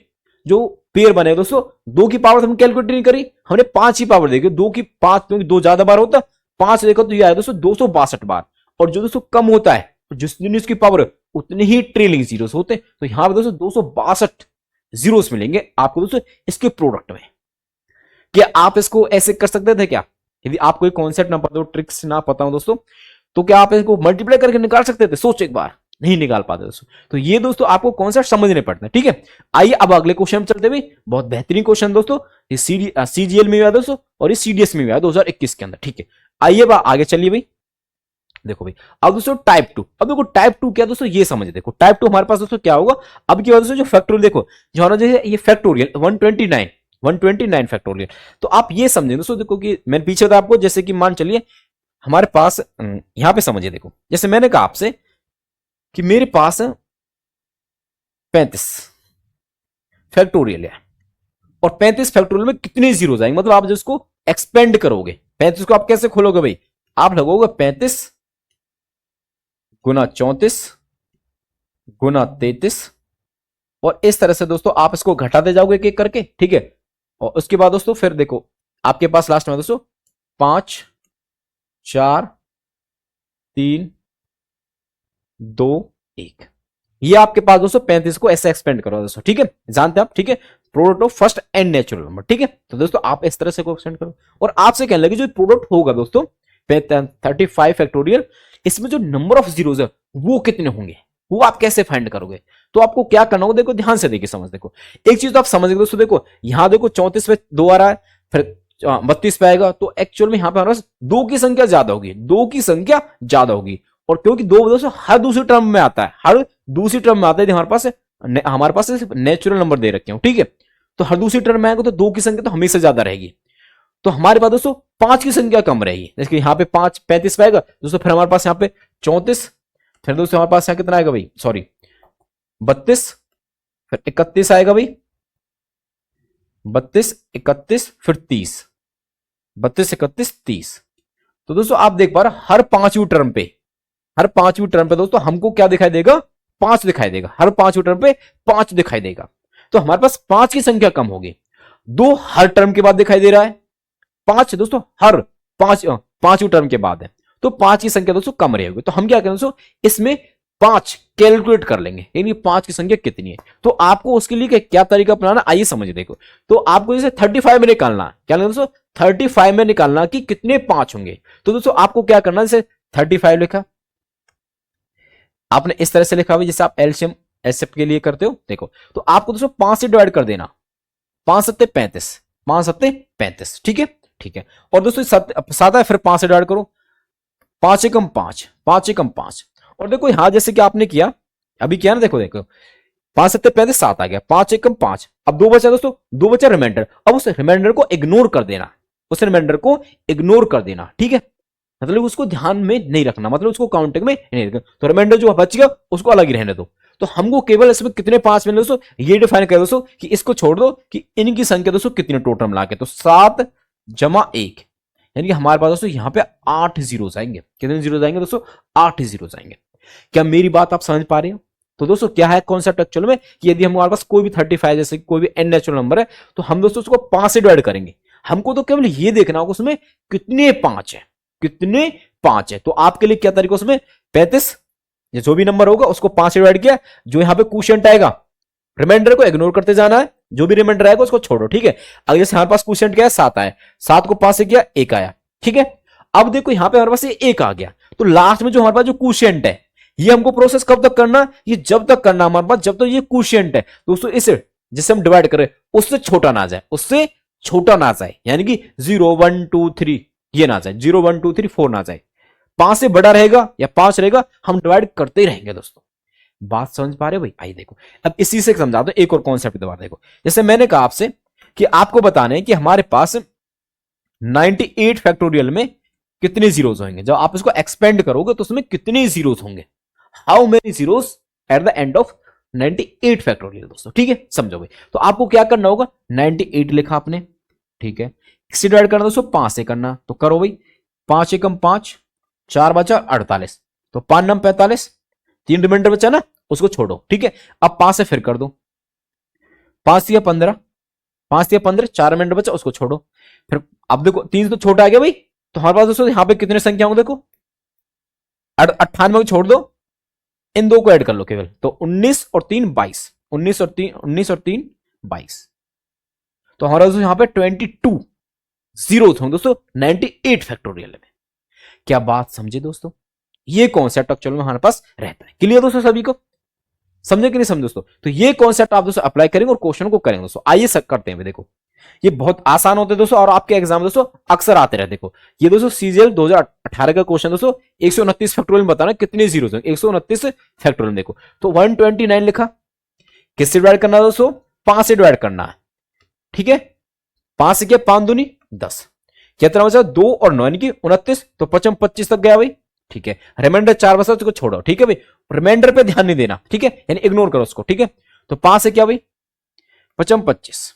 जो पेयर बने दोस्तों, 2 की पावर हमने कैलकुलेट नहीं करी, हमने 5 की पावर देखी, 2 की 5, क्योंकि 2 ज्यादा बार होता, 5 देखो तो ये आया दोस्तों 262 बार। और जो दोस्तों कम होता है, जितनी उसकी पावर उतने ही ट्रेलिंग जीरोस होते हैं। तो यहां पर दोस्तों 262 जीरोस मिलेंगे आपको दोस्तों इसके प्रोडक्ट में। क्या आप इसको ऐसे कर सकते थे क्या? यदि आपको एक कॉन्सेप्ट ना पता हो, ट्रिक्स ना पता हो दोस्तों, तो क्या आप इसको मल्टीप्लाई करके निकाल सकते थे? सोच एक बार, नहीं निकाल पाते दोस्तों। तो ये दोस्तों आपको कॉन्सेप्ट समझने पड़ते हैं, ठीक है। आइए अब अगले क्वेश्चन चलते हुए, बहुत बेहतरीन क्वेश्चन दोस्तों, ये सीजीएल में भी आया दोस्तों और ये सीडीएस में भी आया 2021 के अंदर, ठीक है। आइए आगे चलिए भाई। देखो भाई अब दोस्तों टाइप 2, अब देखो टाइप 2 क्या दोस्तों ये समझ, देखो टाइप 2 हमारे पास दोस्तों क्या होगा। अब की बात दोस्तों जो फैक्टोरियल, देखो जो हमारा जो है ये फैक्टोरियल 129 फैक्टोरियल। तो आप ये समझे दोस्तों, देखो कि मैंने पीछे बताया आपको, जैसे कि मान चलिए हमारे पास यहां पे समझिए, देखो जैसे मैंने कहा आपसे कि मेरे पास 35 फैक्टोरियल है, और 35 फैक्टोरियल में कितने जीरो जाएंगे, मतलब आप जिसको एक्सपेंड करोगे 35 को आप कैसे खोलोगे भाई, आप लगोगे 35 गुना 34 गुना 33, और इस तरह से दोस्तों आप इसको घटाते जाओगे एक एक करके, ठीक है। और उसके बाद दोस्तों फिर देखो आपके पास लास्ट में दोस्तों 5 4 3 2 1, ये आपके पास दोस्तों 35 को ऐसे एक्सपेंड करो दोस्तों, ठीक है, जानते हैं आप, ठीक है। Product of first and natural number, ठीक है। तो दोस्तों आप इस तरह से को एक्सटेंड करो, और आपसे कहने लगे जो प्रोडक्ट होगा दोस्तों 35 फैक्टोरियल, इसमें जो नंबर ऑफ जीरोस है वो कितने होंगे, वो आप कैसे फाइंड करोगे। तो आपको क्या करना होगा, देखो ध्यान से देखिए, समझ, देखो एक चीज तो आप समझ गए दोस्तों, देखो यहां देखो 34 पे 2 आ रहा है, फिर 32 पे आएगा, तो एक्चुअल में यहां पे हमारे पास 2 की संख्या ज्यादा होगी, 2 की संख्या ज्यादा होगी। और क्योंकि 2 दोस्तों हर दूसरी टर्म में आता है, हर दूसरी टर्म में आता है, हमारे पास नेचुरल नंबर दे रखे हो, ठीक है। तो हर दूसरी टर्म में आएगा तो 2 की संख्या तो हमेशा ज्यादा रहेगी, तो हमारे पास दोस्तों 5 की संख्या कम रहेगी। जैसे यहाँ पे 35 पे आएगा दोस्तों, फिर हमारे पास यहाँ पे 34, फिर दोस्तों हमारे पास यहाँ कितना आएगा भाई, सॉरी 32, फिर 31 आएगा भाई, 32 31 फिर 30, 32 31 30। तो दोस्तों आप देख पा रहे हर पांचवी टर्म पे दोस्तों हमको क्या दिखाई देगा, 5 दिखाई देगा, हर पांचवी टर्म पे 5 दिखाई देगा। तो हमारे पास 5 की संख्या कम होगी, 2 हर टर्म के बाद दिखाई दे रहा है, 5 दोस्तों हर पांचवी टर्म के बाद है, तो 5 की संख्या दोस्तों कम रहेगी। तो हम क्या करें दोस्तों, इसमें 5 कैलकुलेट कर लेंगे, यानी 5 की संख्या कितनी है। तो आपको उसके लिए क्या तरीका अपनाना, आइए समझिए। देखो तो आपको जैसे 35 में निकालना, क्या लेना दोस्तों, 35 में निकालना कि कितने 5 होंगे। तो दोस्तों आपको क्या करना, जैसे 35 लिखा आपने, इस तरह से लिखा हुआ जैसे आप एलसीएम एसएफ के लिए करते हो। देखो तो आपको दोस्तों 5 से डिवाइड कर देना, 5 सत्ते 35, 5 सत्ते 35, ठीक है, ठीक है। और दोस्तों 7 है, फिर 5 से डिवाइड करो, 5 एकम 5, 5 एकम 5। और देखो यहां जैसे कि आपने किया अभी किया ना, देखो देखो 5 सत्ते 35, 7 आ गया, 5 एकम 5, अब 2 बचा दोस्तों, 2 बचा रिमाइंडर। अब उस रिमाइंडर को इग्नोर कर देना, उस रिमाइंडर को इग्नोर कर देना, ठीक है, मतलब उसको ध्यान में नहीं रखना, मतलब उसको काउंटिंग में नहीं रखना। तो रिमाइंडर जो बच गया उसको अलग ही रहने दो। तो हमको केवल इसमें कितने 5 मिले दोस्तों, ये डिफाइन कर दोस्तों कि इसको छोड़ दो कि इनकी संख्या दोस्तों कितने टोटल मिला के, तो 7 जमा 1, यानी कि हमारे पास दोस्तों यहां पे 8 जीरो आएंगे। कितने जीरो आएंगे दोस्तों, 8 जीरो आएंगे। क्या मेरी बात आप समझ पा रहे हो। तो दोस्तों क्या है कॉन्सेप्ट एक्चुअल में, कि यदि हमारे पास कोई भी 35 जैसे कोई भी एन नेचुरल नंबर है, तो हम दोस्तों उसको 5 से डिवाइड करेंगे। हमको तो केवल ये देखना होगा उसमें कितने 5 है, कितने 5 है। तो आपके लिए क्या तरीका उसमें, 35 जो भी नंबर होगा उसको 5 से डिवाइड किया, जो यहां पे क्वोशिएंट आएगा रिमाइंडर को इग्नोर करते जाना है, जो भी रिमाइंडर आएगा उसको छोड़ो, ठीक है। अगर जैसे हमारे पास क्वोशिएंट क्या है, 7 आया, 7 को 5 से किया 1 आया, ठीक है। अब देखो यहां पे हमारे पास 1 आ गया, तो लास्ट में जो हमारे पास जो क्वोशिएंट है, ये हमको प्रोसेस कब तक करना, ये जब तक करना हमारे पास जब तक ये क्वोशिएंट है दोस्तों, इसे जिससे हम डिवाइड करें उससे छोटा ना जाए, उससे छोटा ना जाए, यानी कि 0 1 2 3 ये ना जाए, 0 1 2 3 4 ना जाए, 5 से बड़ा रहेगा या 5 रहेगा, हम डिवाइड करते ही रहेंगे दोस्तों। बात समझ पा रहे हो भाई। आइए देखो अब इसी से समझा दो एक और कॉन्सेप्ट दोबारा। देखो जैसे मैंने कहा आपसे कि आपको बताना है कि हमारे पास 98 फैक्टोरियल में कितने जीरोस होंगे, जब आप इसको एक्सपेंड करोगे तो उसमें कितने जीरोस होंगे, how many zeros at the end of 98 factorial दोस्तों, ठीक है, समझो भाई। तो आपको क्या करना होगा, 98 लिखा आपने, ठीक है, इससे डिवाइड करना दोस्तों 5 से करना, तो करो भाई, 5 एकम 5, 4 बचा 48, तो 5 नम 45, 3 रिमाइंडर बचा ना, उसको छोड़ो, ठीक है। अब 5 से फिर कर दो, 5 या 15, 5 या 15, 4 रिमाइंडर बचा, उसको छोड़ो। फिर अब देखो 3 तो छोटा आ गया भाई, तो हमारे पास दोस्तों यहाँ पे कितने संख्या होंगे देखो, 98 को छोड़ दो, इन दो को ऐड कर लो केवल, तो 19 और 3 22, 19 और 3 22, तो हमारा दोस्तों यहाँ पे 22 जीरो होंगे दोस्तों 98 फैक्टोरियल में। क्या बात समझे दोस्तों, ये कॉन्सेप्ट एक्चुअल में हमारे पास रहता है। क्लियर दोस्तों सभी को, समझे कि नहीं समझे दोस्तों? तो ये कॉन्सेप्ट आप दोस्तों अप्लाई करेंगे और क्वेश्चन को करेंगे दोस्तों। आइए सब करते हैं, देखो ये बहुत आसान होते हैं दोस्तों, और आपके एग्जाम दोस्तों अक्सर आते रहते। देखो ये दोस्तों सीजीएल 2018 का क्वेश्चन दोस्तों, 129 फैक्टोरियल में बताना कितने जीरो हैं, 129 फैक्टोरियल। देखो तो 129 लिखा, किससे डिवाइड करना है दोस्तों, 5 से डिवाइड करना है, ठीक है। 5 से क्या, 5 दूनी 10, कितना बचा 2 और 9 यानी कि 29, तो 55 25 तक गया भाई, ठीक है। रिमाइंडर 4 बचा, उसको छोड़ो, ठीक है भाई, रिमाइंडर पे ध्यान नहीं देना, ठीक है, यानी इग्नोर करो उसको, ठीक है। तो 5 से क्या भाई 55 25,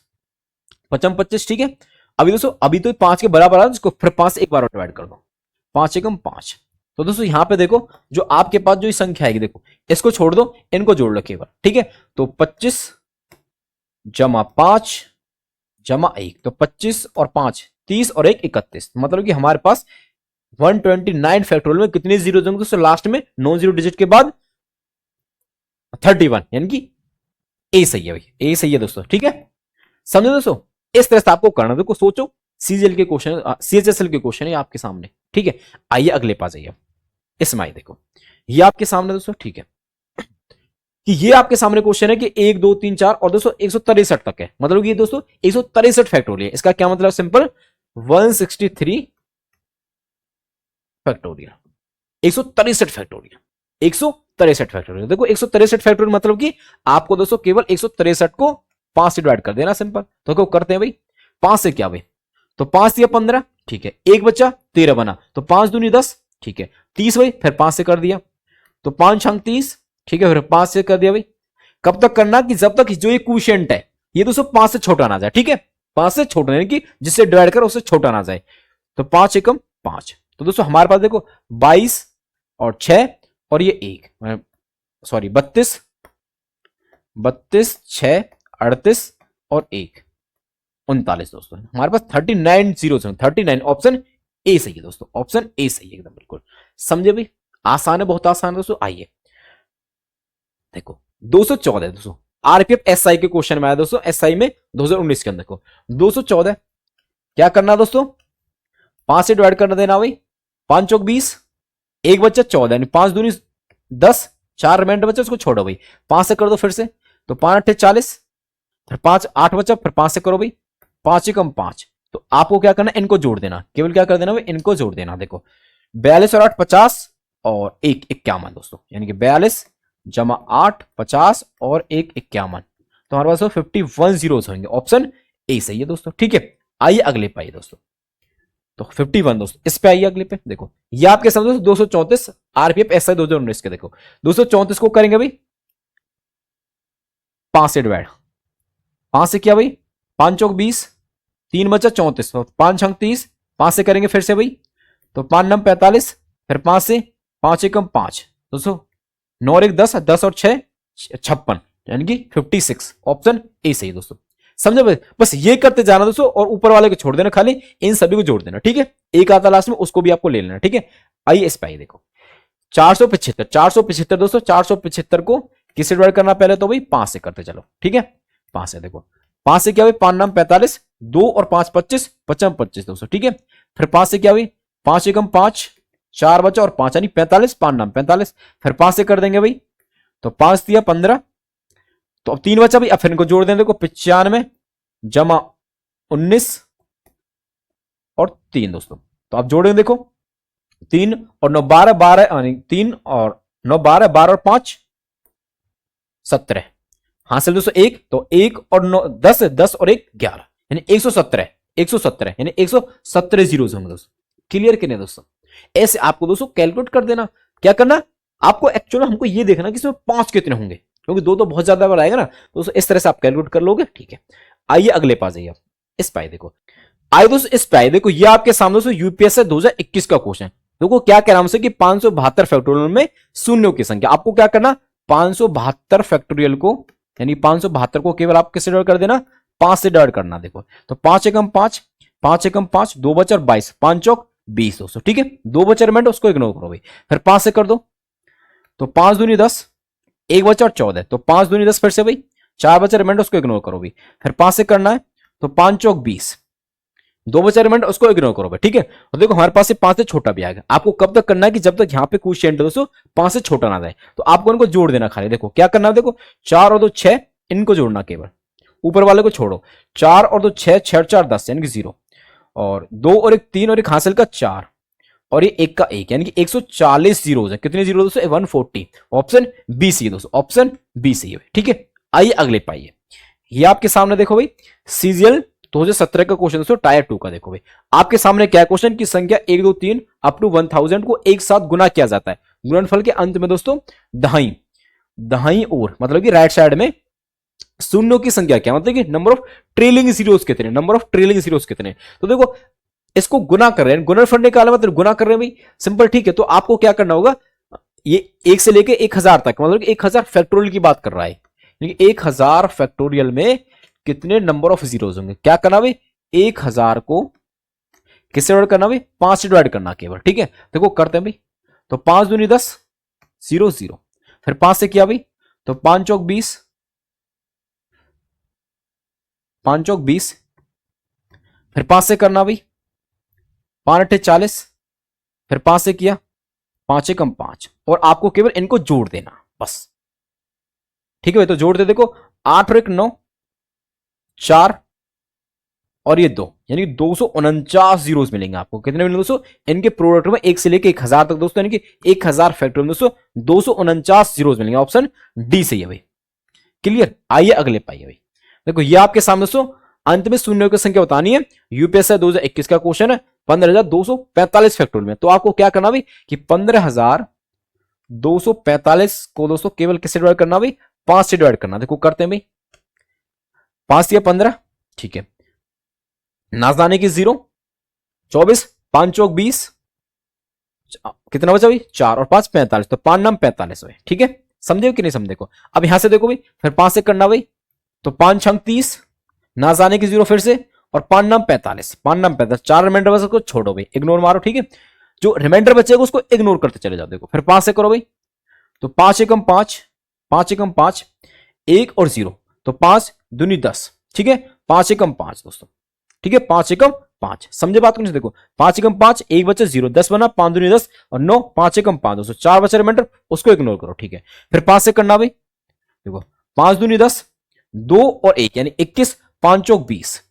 55 25, ठीक है। अभी दोस्तों अभी तो 5 के बराबर आ, इसको फिर 5 से एक बार डिवाइड कर दो, 5 एकम 5। तो दोस्तों यहां पे देखो जो आपके पास जो संख्या आएगी, देखो इसको छोड़ दो, इनको जोड़ लो केवल, ठीक है। तो 25 जमा 5 जमा 1, तो 25 और 5 30 और 1 31, मतलब कि हमारे पास 129 फैक्टोरियल में कितने जीरो होंगे दोस्तों, लास्ट में नॉन जीरो डिजिट के बाद 31, यानी कि ए सही है भाई, ए सही है दोस्तों, ठीक है। समझो दोस्तों, इस तरह से आपको करना, देखो सोचो, सीजीएल के क्वेश्चन, सीएचएसएल के क्वेश्चन है आपके सामने, ठीक है। आइए अगले पास आइए, इसमें आइए, देखो ये आपके सामने दोस्तों, ठीक है, कि ये आपके सामने क्वेश्चन है कि 1 2 3 4 और दोस्तों 163 तक है, मतलब ये दोस्तों 163 फैक्टोरियल। इसका क्या मतलब, सिंपल 163 फैक्टोरियल, 163 फैक्टोरियल, 163 फैक्टोरियल। देखो 163 फैक्टोरियल मतलब कि आपको दोस्तों केवल 163 को 5 से डिवाइड कर देना, सिंपल। तो क्या करते हैं भाई, 5 से क्या भाई, तो 5 या 15, ठीक है, एक बच्चा 13 बना, तो 5 दूनी 10, ठीक है, 30 भाई, फिर 5 से कर दिया, तो 5 छंग 30, ठीक है, फिर 5 से कर दिया भाई। कब तक करना, कि जब तक जो ये क्वोशिएंट है ये दोस्तों 5 से छोटा ना जाए, ठीक है, 5 से छोटा यानी कि जिससे डिवाइड कर उससे छोटा ना जाए, तो 5 एकम 5। तो दोस्तों हमारे पास देखो 22 और 6 और ये 1, सॉरी 32 6 38 और 1 39 दोस्तों, हमारे पास 39 जीरो, 39 ऑप्शन ए सही है दोस्तों, ऑप्शन ए सही है एकदम बिल्कुल। समझे भाई, आसान है, बहुत आसान है दोस्तों। आइए देखो 214 दोस्तों, आरपीएफ एसआई के क्वेश्चन में आया दोस्तों, एसआई में 2019 के अंदर, देखो 214 क्या करना दोस्तों, 5 से डिवाइड करना देना भाई, 5 चौक 20, एक बच्चा 14 यानी 5 दूनी 10, 4 रिमाइंडर बच्चा, उसको छोड़ो भाई, 5 से कर दो फिर से, तो 5 8 40, फिर 5 8 बच्चा, फिर 5 से करो भाई, 5 एकम 5। तो आपको क्या करना, इनको जोड़ देना, केवल क्या कर देना भाई, इनको जोड़ देना। देखो 42 और 8 50 और 1 51 दोस्तों, यानी कि 42 जमा 8 50 और 1 51, तो हमारे पास 51 जीरोस होंगे, ऑप्शन ए सही है दोस्तों, ठीक है। आइए अगले पे आइए दोस्तों, तो 51 दोस्तों, इस पे आइए अगले पे, देखो ये आपके सामने 234 आरपीएफ एसआई 2019 के, देखो 234 को करेंगे भाई 5 से डिवाइड, 5 से किया भाई, 5 चौक 20, 3 बचा 34, तो 5 छंग 30, 5 से करेंगे फिर से भाई, तो 5 नम 45, फिर 5 से, 5 एकम 5 दोस्तों, 9 और 1 10, 10 और 6 56, यानी कि 56, ऑप्शन ए सही दोस्तों। समझे भाई, बस ये करते जाना दोस्तों, और ऊपर वाले को छोड़ देना, खाली इन सभी को जोड़ देना, ठीक है। एक आता लास्ट में, उसको भी आपको ले लेना, ठीक है। आइए इस पे आइए, देखो 475 दोस्तों, 475 को किससे डिवाइड करना, पहले तो भाई 5 से करते चलो, ठीक है। 5 से देखो, 5 से क्या भाई, 5 नाम 45, 2 और 5 25, 55 25 दोस्तों, ठीक है। फिर 5 से क्या भाई, 5 एकम 5, 4 बचा और 5 यानी 45, 5 नाम 45, फिर 5 से कर देंगे भाई, तो 5 दिया 15, तो अब 3 बचा भाई, अब फिर इनको जोड़ देंगे, देखो 95 जमा 19 और 3 दोस्तों, तो आप जोड़ेंगे, देखो 3 और 9 12 12, यानी 3 और 9 12 12 और 5 17 हासिल दोस्तों 1, तो 1 और 9 10 10 और 1 11, यानी 117 117, यानी 117 जीरो होंगे दोस्तों। क्लियर कि नहीं दोस्तों, ऐसे आपको दोस्तों कैलकुलेट कर देना। क्या करना, आपको एक्चुअली हमको ये देखना कि इसमें 5 कितने होंगे, क्योंकि 2 तो बहुत ज्यादा बार आएगा ना दोस्तों, इस तरह से आप कैलकुलेट कर लोगे, ठीक है। आइए अगले पास आइए, इस पाए देखो, आइए दोस्तों इस पाए देखो, ये आपके सामने दोस्तों यूपीएससी 2021 का क्वेश्चन, देखो क्या कह रहा हूं कि 572 फैक्टोरियल में शून्यों की संख्या, आपको क्या करना, 572 फैक्टोरियल को यानी 572 को केवल आप किससे डिवाइड कर देना, 5 से डिवाइड करना। देखो तो 5 एकम 5, 5 एकम 5, 2 बचा 22, 5 चौक 20 दोस्तों, ठीक है। 2 बचा रिमाइंडर, उसको इग्नोर करो भाई। फिर 5 से कर दो तो 5 दूनी 10, 1 बचा और 14, तो 5 दूनी 10 फिर से भाई, 4 बचा रिमाइंडर, उसको इग्नोर करो भाई। फिर 5 से करना है तो 5 चौक 20, 2 बचा रिमाइंडर, उसको इग्नोर करो भाई, ठीक है। और देखो हमारे पास से 5 से छोटा भी आएगा। आपको कब तक करना है कि जब तक यहाँ पे क्वोशिएंट दोस्तों 5 से छोटा ना जाए, तो आपको इनको जोड़ देना खाली। देखो क्या करना है, देखो 4 और 2 6, इनको जोड़ना केवल, ऊपर वाले को छोड़ो। 4 और 2 6, 6 और 4 10 यानी कि 0, और 2 और 1 3 और 1 हासिल का 4, और ये 1 का 1 यानी कि 140 जीरो है। कितने जीरो दोस्तों, 140। ऑप्शन बी सी है दोस्तों, ऑप्शन बी सी है, ठीक है। आइए अगले पाइए, ये आपके सामने देखो भाई सीजीएल 2017 का क्वेश्चन दोस्तों, टायर 2 का। देखो भाई आपके सामने क्या क्वेश्चन की संख्या 1 2 3 अप टू 1000 को एक साथ गुना किया जाता है। गुणनफल के अंत में दोस्तों दाईं ओर मतलब कि राइट साइड में शून्यों की संख्या क्या, मतलब कि नंबर ऑफ ट्रेलिंग जीरोस कितने, नंबर ऑफ ट्रेलिंग जीरोस कितने। तो देखो इसको गुना कर रहे हैं, गुणनफल निकालना मतलब गुना कर रहे हैं भाई, सिंपल, ठीक है। तो आपको क्या करना होगा, ये 1 से लेके 1000 तक, मतलब कि 1000 फैक्टोरियल की बात कर रहा है, 1000 फैक्टोरियल में कितने नंबर ऑफ जीरोस होंगे। क्या करना भाई, 1000 को किससे डिवाइड करना भाई, 5 से डिवाइड करना केवल, ठीक है। देखो करते हैं भाई, तो 5 दूनी 10, 0 0, फिर 5 से किया भाई तो 5 चौक 20, 5 चौक 20, फिर 5 से करना भाई 5 अट्ठे 40, फिर 5 से किया 5 एकम 5, और आपको केवल इनको जोड़ देना बस, ठीक है भाई। तो जोड़ दे, देखो 8 और 1 9, 4 और ये 2, यानी 249 जीरोस मिलेंगे आपको। कितने मिलेंगे दोस्तों, इनके प्रोडक्ट में 1 से लेके 1000 तक दोस्तों, यानी कि 1000 फैक्टोरियल दोस्तों 249 जीरोस मिलेंगे। ऑप्शन डी सही है भाई, क्लियर। आइए अगले पाइए भाई, देखो ये आपके सामने दोस्तों अंत में शून्यों की संख्या बतानी है। यूपीएससी 2021 का क्वेश्चन है 15245 फैक्टोरियल में। तो आपको क्या करना भाई कि 15245 को दोस्तों केवल किससे डिवाइड करना भाई, 5 से डिवाइड करना। देखो करते हैं भाई, 5 या 15, ठीक है, नाजदाने की 0, 24, 5 चौक 20, कितना बचा भाई 4 और 5 45, तो 5 नाम 45 हुए, ठीक है। समझे कि नहीं समझे को। अब यहां से देखो भाई, फिर 5 से करना भाई तो 5 छंग 30, ना जाने की 0 फिर से, और 5 नाम 45, 5 नाम 45, 4 रिमाइंडर बचा, उसको छोड़ो भाई, इग्नोर मारो, ठीक है। जो रिमाइंडर बचेगा उसको इग्नोर करते चले जाओ। देखो फिर 5 से करो भाई तो 5 एकम 5, 5 एकम 5, 1 और 0, तो 5 दूनी 10, ठीक है। 5 एकम 5 दोस्तों, ठीक है, 5 एकम 5, समझे बात को नहीं। देखो 5 एकम 5, 1 बचा 0, 10 बना, 5 दूनी 10 और 9, 5 एकम 5 दोस्तों, 4 बचा रिमाइंडर, उसको इग्नोर करो, ठीक है। फिर 5 से करना भाई, देखो 5 दूनी 10, 2 और 1 यानी 21, 5 चौक 20,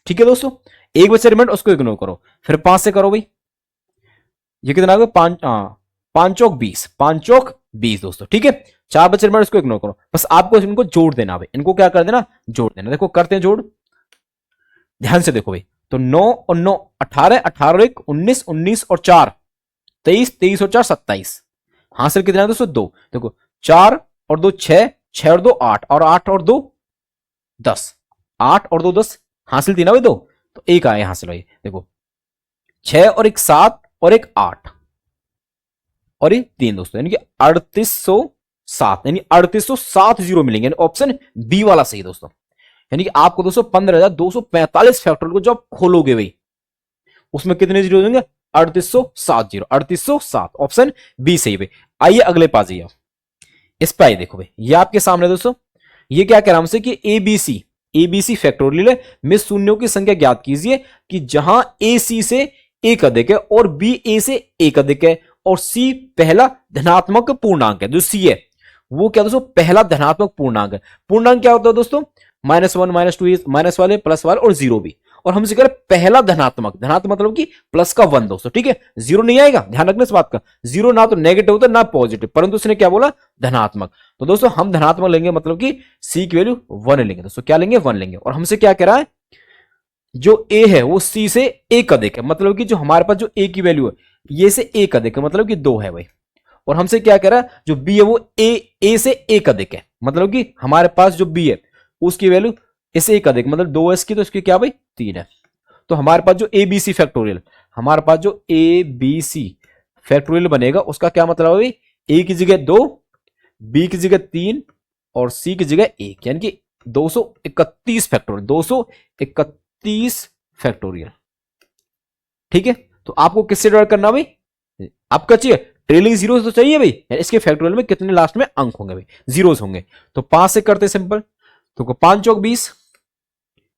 ठीक है दोस्तों। 1 बचा रिमाइंडर, उसको इग्नोर करो। फिर 5 से करो भाई, ये कितना आ गया 5 चौक 20, 5 चौक 20 दोस्तों, ठीक है। 4 बचे रिमाइंडर, उसको इग्नोर करो। बस आपको इनको जोड़ देना भाई, इनको क्या कर देना, जोड़ देना। देखो करते हैं जोड़, ध्यान से देखो भाई, तो 9 और 9 18, 18 और 1 19, 19 और 4 23, 23 और 4 27, हासिल कितना है दोस्तों 2। देखो 4 और 2 6, 6 और 2 8, और 8 और 2 10, 8 और 2 10, हासिल थी ना भाई 2, तो 1 आया हासिल भाई। देखो 6 और 1 7 और 1 8 और ये 3 दोस्तों, यानी कि 3807, यानी 3807 जीरो मिलेंगे। ऑप्शन बी वाला सही दोस्तों, यानी कि आपको दोस्तों 15245 फैक्टोरियल को जब खोलोगे भाई उसमें कितने जीरो होंगे, 3807 जीरो, 3807, ऑप्शन बी सही भाई। आइए अगले पास जाइए, इस पे आइए देखो भाई, ये आपके सामने दोस्तों ये क्या कह रहा हमसे कि एबीसी फैक्टोरियल में शून्यों की संख्या ज्ञात कीजिए कि जहां ए सी से एक अधिक है और बी ए से एक अधिक है और सी पहला धनात्मक पूर्णांक है। जो सी है वो क्या दोस्तों, पहला धनात्मक पूर्णांक है। पूर्णांक क्या होता है दोस्तों, -1 -2 माइनस वाले प्लस वाले और 0 भी, और हमसे कह रहे पहला धनात्मक मतलब कि प्लस का 1 दोस्तों, ठीक है। 0 नहीं आएगा, ध्यान रखना इस बात का। 0 ना तो नेगेटिव होता ना पॉजिटिव, परंतु उसने क्या बोला, धनात्मक। तो दोस्तों हम धनात्मक लेंगे, मतलब कि सी की वैल्यू 1 लेंगे दोस्तों। क्या लेंगे, 1 लेंगे। और हमसे क्या कह रहा है, जो ए है वो सी से एक अधिक है, मतलब कि जो हमारे पास जो ए की वैल्यू है ये से एक अधिक है, मतलब कि 2 है भाई। और हमसे क्या कह रहा है, जो बी है वो ए से एक अधिक है, मतलब कि हमारे पास जो बी है उसकी वैल्यू इससे एक अधिक, मतलब 2 की, तो इसकी क्या भाई 3 है। तो हमारे पास जो ए बी सी फैक्टोरियल, हमारे पास जो ए बी सी फैक्टोरियल बनेगा उसका क्या मतलब है भाई, ए की जगह 2, बी की जगह 3 और सी की जगह 1, यानी कि 231 फैक्टोरियल, 231 फैक्टोरियल। ठीक है, तो आपको किससे डिवाइड करना भाई, आपका चाहिए ट्रेलिंग जीरो तो चाहिए भाई, इसके फैक्टोरियल में कितने लास्ट में अंक होंगे भाई, जीरोस होंगे। तो 5 से करते सिंपल, तो 5 चौक 20,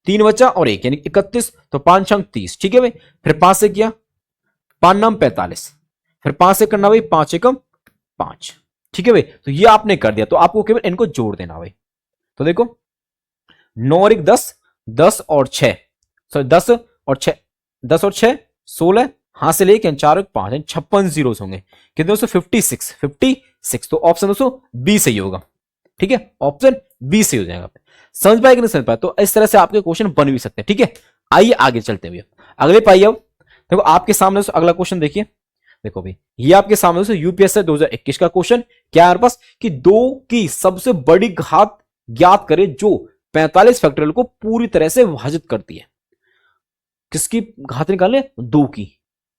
3 बचा और 1 यानी 31, तो 5 अंक 30। ठीक है भाई, फिर 5 से किया, 5 नाम 45, फिर 5 से करना भाई 5 एकम 5। ठीक है भाई, तो ये आपने कर दिया, तो आपको केवल इनको जोड़ देना भाई। तो देखो 9 और 1 10, 10 और 6, सॉरी 10 और 6, 10 और 6 16, हाथ से लेके 4 और 5 56 जीरोस होंगे। कितने दोस्तों 56, 56। तो ऑप्शन दोस्तों बी सही होगा। ठीक है, ऑप्शन बी सही हो जाएगा। समझ पाए कि नहीं समझ पाए, तो इस तरह से आपके क्वेश्चन बन भी सकते हैं। ठीक है, आइए आगे चलते हैं भैया, अगले पाइए। अब देखो आपके सामने अगला क्वेश्चन देखिए, देखो भाई ये आपके सामने यूपीएससी 2021 का क्वेश्चन क्या है हमारे पास कि 2 की सबसे बड़ी घात ज्ञात करे जो 45 फैक्टोरियल को पूरी तरह से विभाजित करती है। किसकी घात निकालने, 2 की,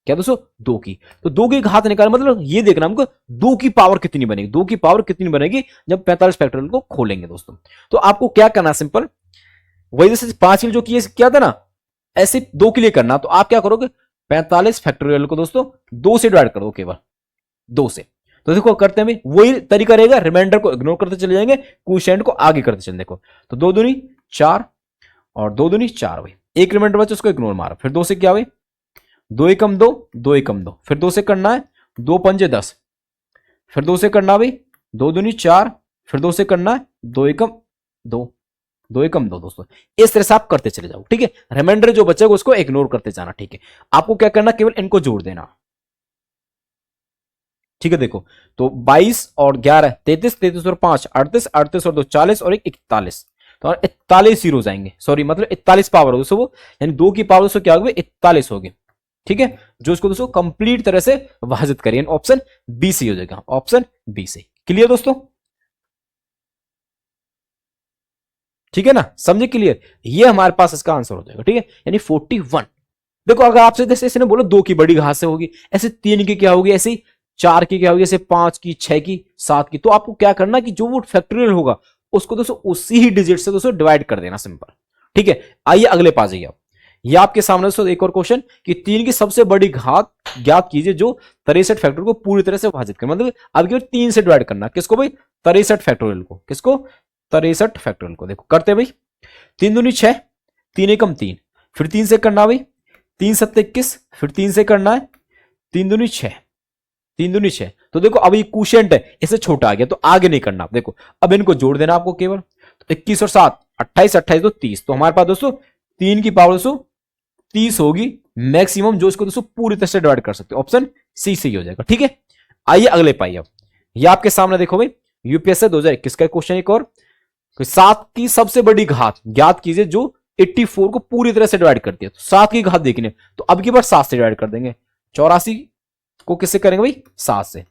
क्या दोस्तों 2 की। तो 2 की घात निकालने मतलब ये देखना हमको 2 की पावर कितनी बनेगी, 2 की पावर कितनी बनेगी जब 45 फैक्टोरियल को खोलेंगे दोस्तों। तो आपको क्या करना, सिंपल वही जैसे 5 के लिए जो किया था ना, ऐसे 2 के लिए करना। तो आप क्या करोगे, 45 फैक्टोरियल को दोस्तों 2 से डिवाइड कर दो, केवल 2 से। तो देखो करते हैं वही तरीका रहेगा, रिमाइंडर को इग्नोर करते चले जाएंगे, क्वोशिएंट को आगे करते चले। देखो तो 2 दूनी 4 और 2 दूनी 4 भाई, एक रिमाइंडर बचा उसको इग्नोर मारो। फिर 2 से क्या भाई, 2 एकम 2, 2 एकम 2, फिर 2 से करना है 2 पंजे 10, फिर 2 से करना भाई 2 दूनी 4, फिर 2 से करना है 2 एकम 2, 2 एकम 2 दोस्तों। इस तरह से आप करते चले जाओ। ठीक है, रिमाइंडर जो बचेगा उसको इग्नोर करते जाना। ठीक है, आपको क्या करना, केवल इनको जोड़ देना। ठीक है, देखो तो 22 और 11 33, 33 और 5 38, 38 और 2 40 और 1 41, तो 41 जीरो जाएंगे, सॉरी मतलब 41 पावर दोस्तों वो, यानी 2 की पावर दोस्तों क्या होगी 41 होगी। ठीक है, जो इसको दोस्तों कंप्लीट तरह से विभाजित करिए, ऑप्शन बी से हो जाएगा, ऑप्शन बी से। क्लियर दोस्तों, ठीक है ना, समझे क्लियर, ये हमारे पास इसका आंसर हो जाएगा। ठीक है, यानी 41। देखो अगर आपसे जैसे इसने बोला 2 की बड़ी घात से होगी, ऐसे 3 की क्या होगी, ऐसे 4 की क्या होगी, ऐसे 5 की, 6 की, 7 की। तो आपको क्या करना कि जो वो फैक्टोरियल होगा उसको दोस्तों उसी ही डिजिट से दोस्तों डिवाइड कर देना, सिंपल। ठीक है, आइए अगले पास जाइए आप। ये आपके सामने दोस्तों एक और क्वेश्चन कि 3 की सबसे बड़ी घात ज्ञात कीजिए जो 63 फैक्टोरियल को पूरी तरह से विभाजित करे, मतलब अब केवल 3 से डिवाइड करना, किसको भाई 63 फैक्टोरियल को, किसको 63 फैक्टोरियल को। देखो करते भाई 3 दूनी 6, 3 एकम 3, फिर 3 से करना भाई 3 सत्ते 21, फिर 3 से करना है 3 दूनी 6, 3 दूनी 6। तो देखो अब ये क्वोशिएंट है, इससे छोटा आ गया तो आगे नहीं करना। देखो अब इनको जोड़ देना आपको केवल, तो 21 और 7 28, 28 तो 30। तो हमारे पास दोस्तों 3 की पावर दोस्तों 30 होगी मैक्सिमम, जो इसको दोस्तों पूरी तरह से डिवाइड कर सकते हो, ऑप्शन सी सही हो जाएगा। ठीक है, आइए अगले पाइए। अब ये आपके सामने देखो भाई यूपीएससी 2021 का क्वेश्चन एक और, 7 की सबसे बड़ी घात ज्ञात कीजिए जो 84 को पूरी तरह से डिवाइड करती है। तो 7 की घात देखने, तो अब की बार 7 से डिवाइड कर देंगे, 84 को किससे करेंगे भाई 7 से।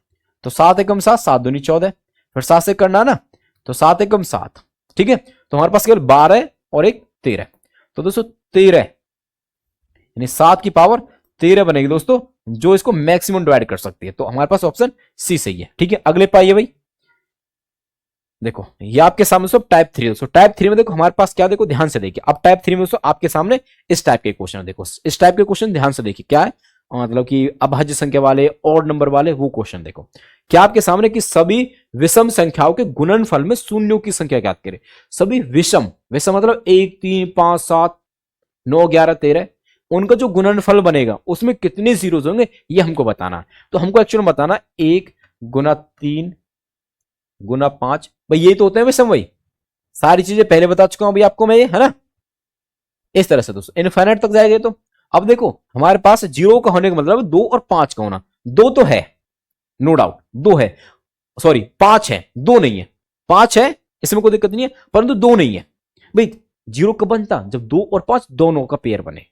तो 7 एकम 7, 7 दूनी 14, फिर 7 से करना ना, तो 7 एकम 7। ठीक है, तो हमारे पास केवल 12 और एक 13, तो दोस्तों 13 यानी 7 की पावर 13 बनेगी दोस्तों, जो इसको मैक्सिमम डिवाइड कर सकती है। तो हमारे पास ऑप्शन सी सही है। ठीक है, अगले पाइए भाई। देखो ये आपके सामने सब टाइप 3 दोस्तों, टाइप 3 में देखो हमारे पास क्या, देखो ध्यान से देखिए। अब टाइप 3 में दोस्तों आपके सामने इस टाइप के क्वेश्चन, देखो इस टाइप के क्वेश्चन ध्यान से देखिए क्या है, मतलब कि अभाज्य संख्या वाले, ऑड नंबर वाले, वो क्वेश्चन देखो क्या आपके सामने कि सभी विषम संख्याओं के गुणनफल में शून्यों की संख्या ज्ञात करें। सभी विषम, विषम मतलब 1 3 5 7 9 11 13, उनका जो गुणनफल बनेगा उसमें कितने जीरोस होंगे ये हमको बताना है। तो हमको एक्चुअली बताना 1 गुना 3 गुना 5, भाई ये तो होते हैं विषम, वही सारी चीजें पहले बता चुका हूं अभी आपको मैं, ये है ना। इस तरह से दोस्तों इनफाइनाइट तक जाएगा। तो अब देखो हमारे पास 0 का होने का मतलब 2 और 5 का होना, 2 तो है नो डाउट, 2 है, सॉरी 5 है, 2 नहीं है, 5 है इसमें कोई दिक्कत नहीं है, परंतु 2 नहीं है भाई। 0 कब बनता, जब 2 और 5 दोनों का पेयर बने।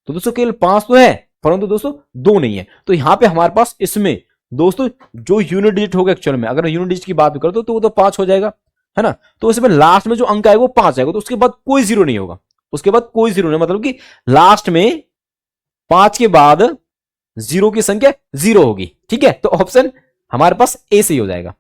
तो दोस्तों केवल 5 तो है परंतु दोस्तों 2 नहीं है। तो यहां पे हमारे पास इसमें दोस्तों जो यूनिट डिजिट होगा एक्चुअल में, अगर यूनिट डिजिट की बात कर तो वो तो 5 हो जाएगा, है ना। तो इसमें लास्ट में जो अंक आएगा वो 5 आएगा, तो उसके बाद कोई जीरो नहीं होगा, उसके बाद कोई जीरो नहीं, मतलब कि लास्ट में 5 के बाद जीरो की संख्या 0 होगी। ठीक है, तो ऑप्शन हमारे पास ए से ही हो जाएगा,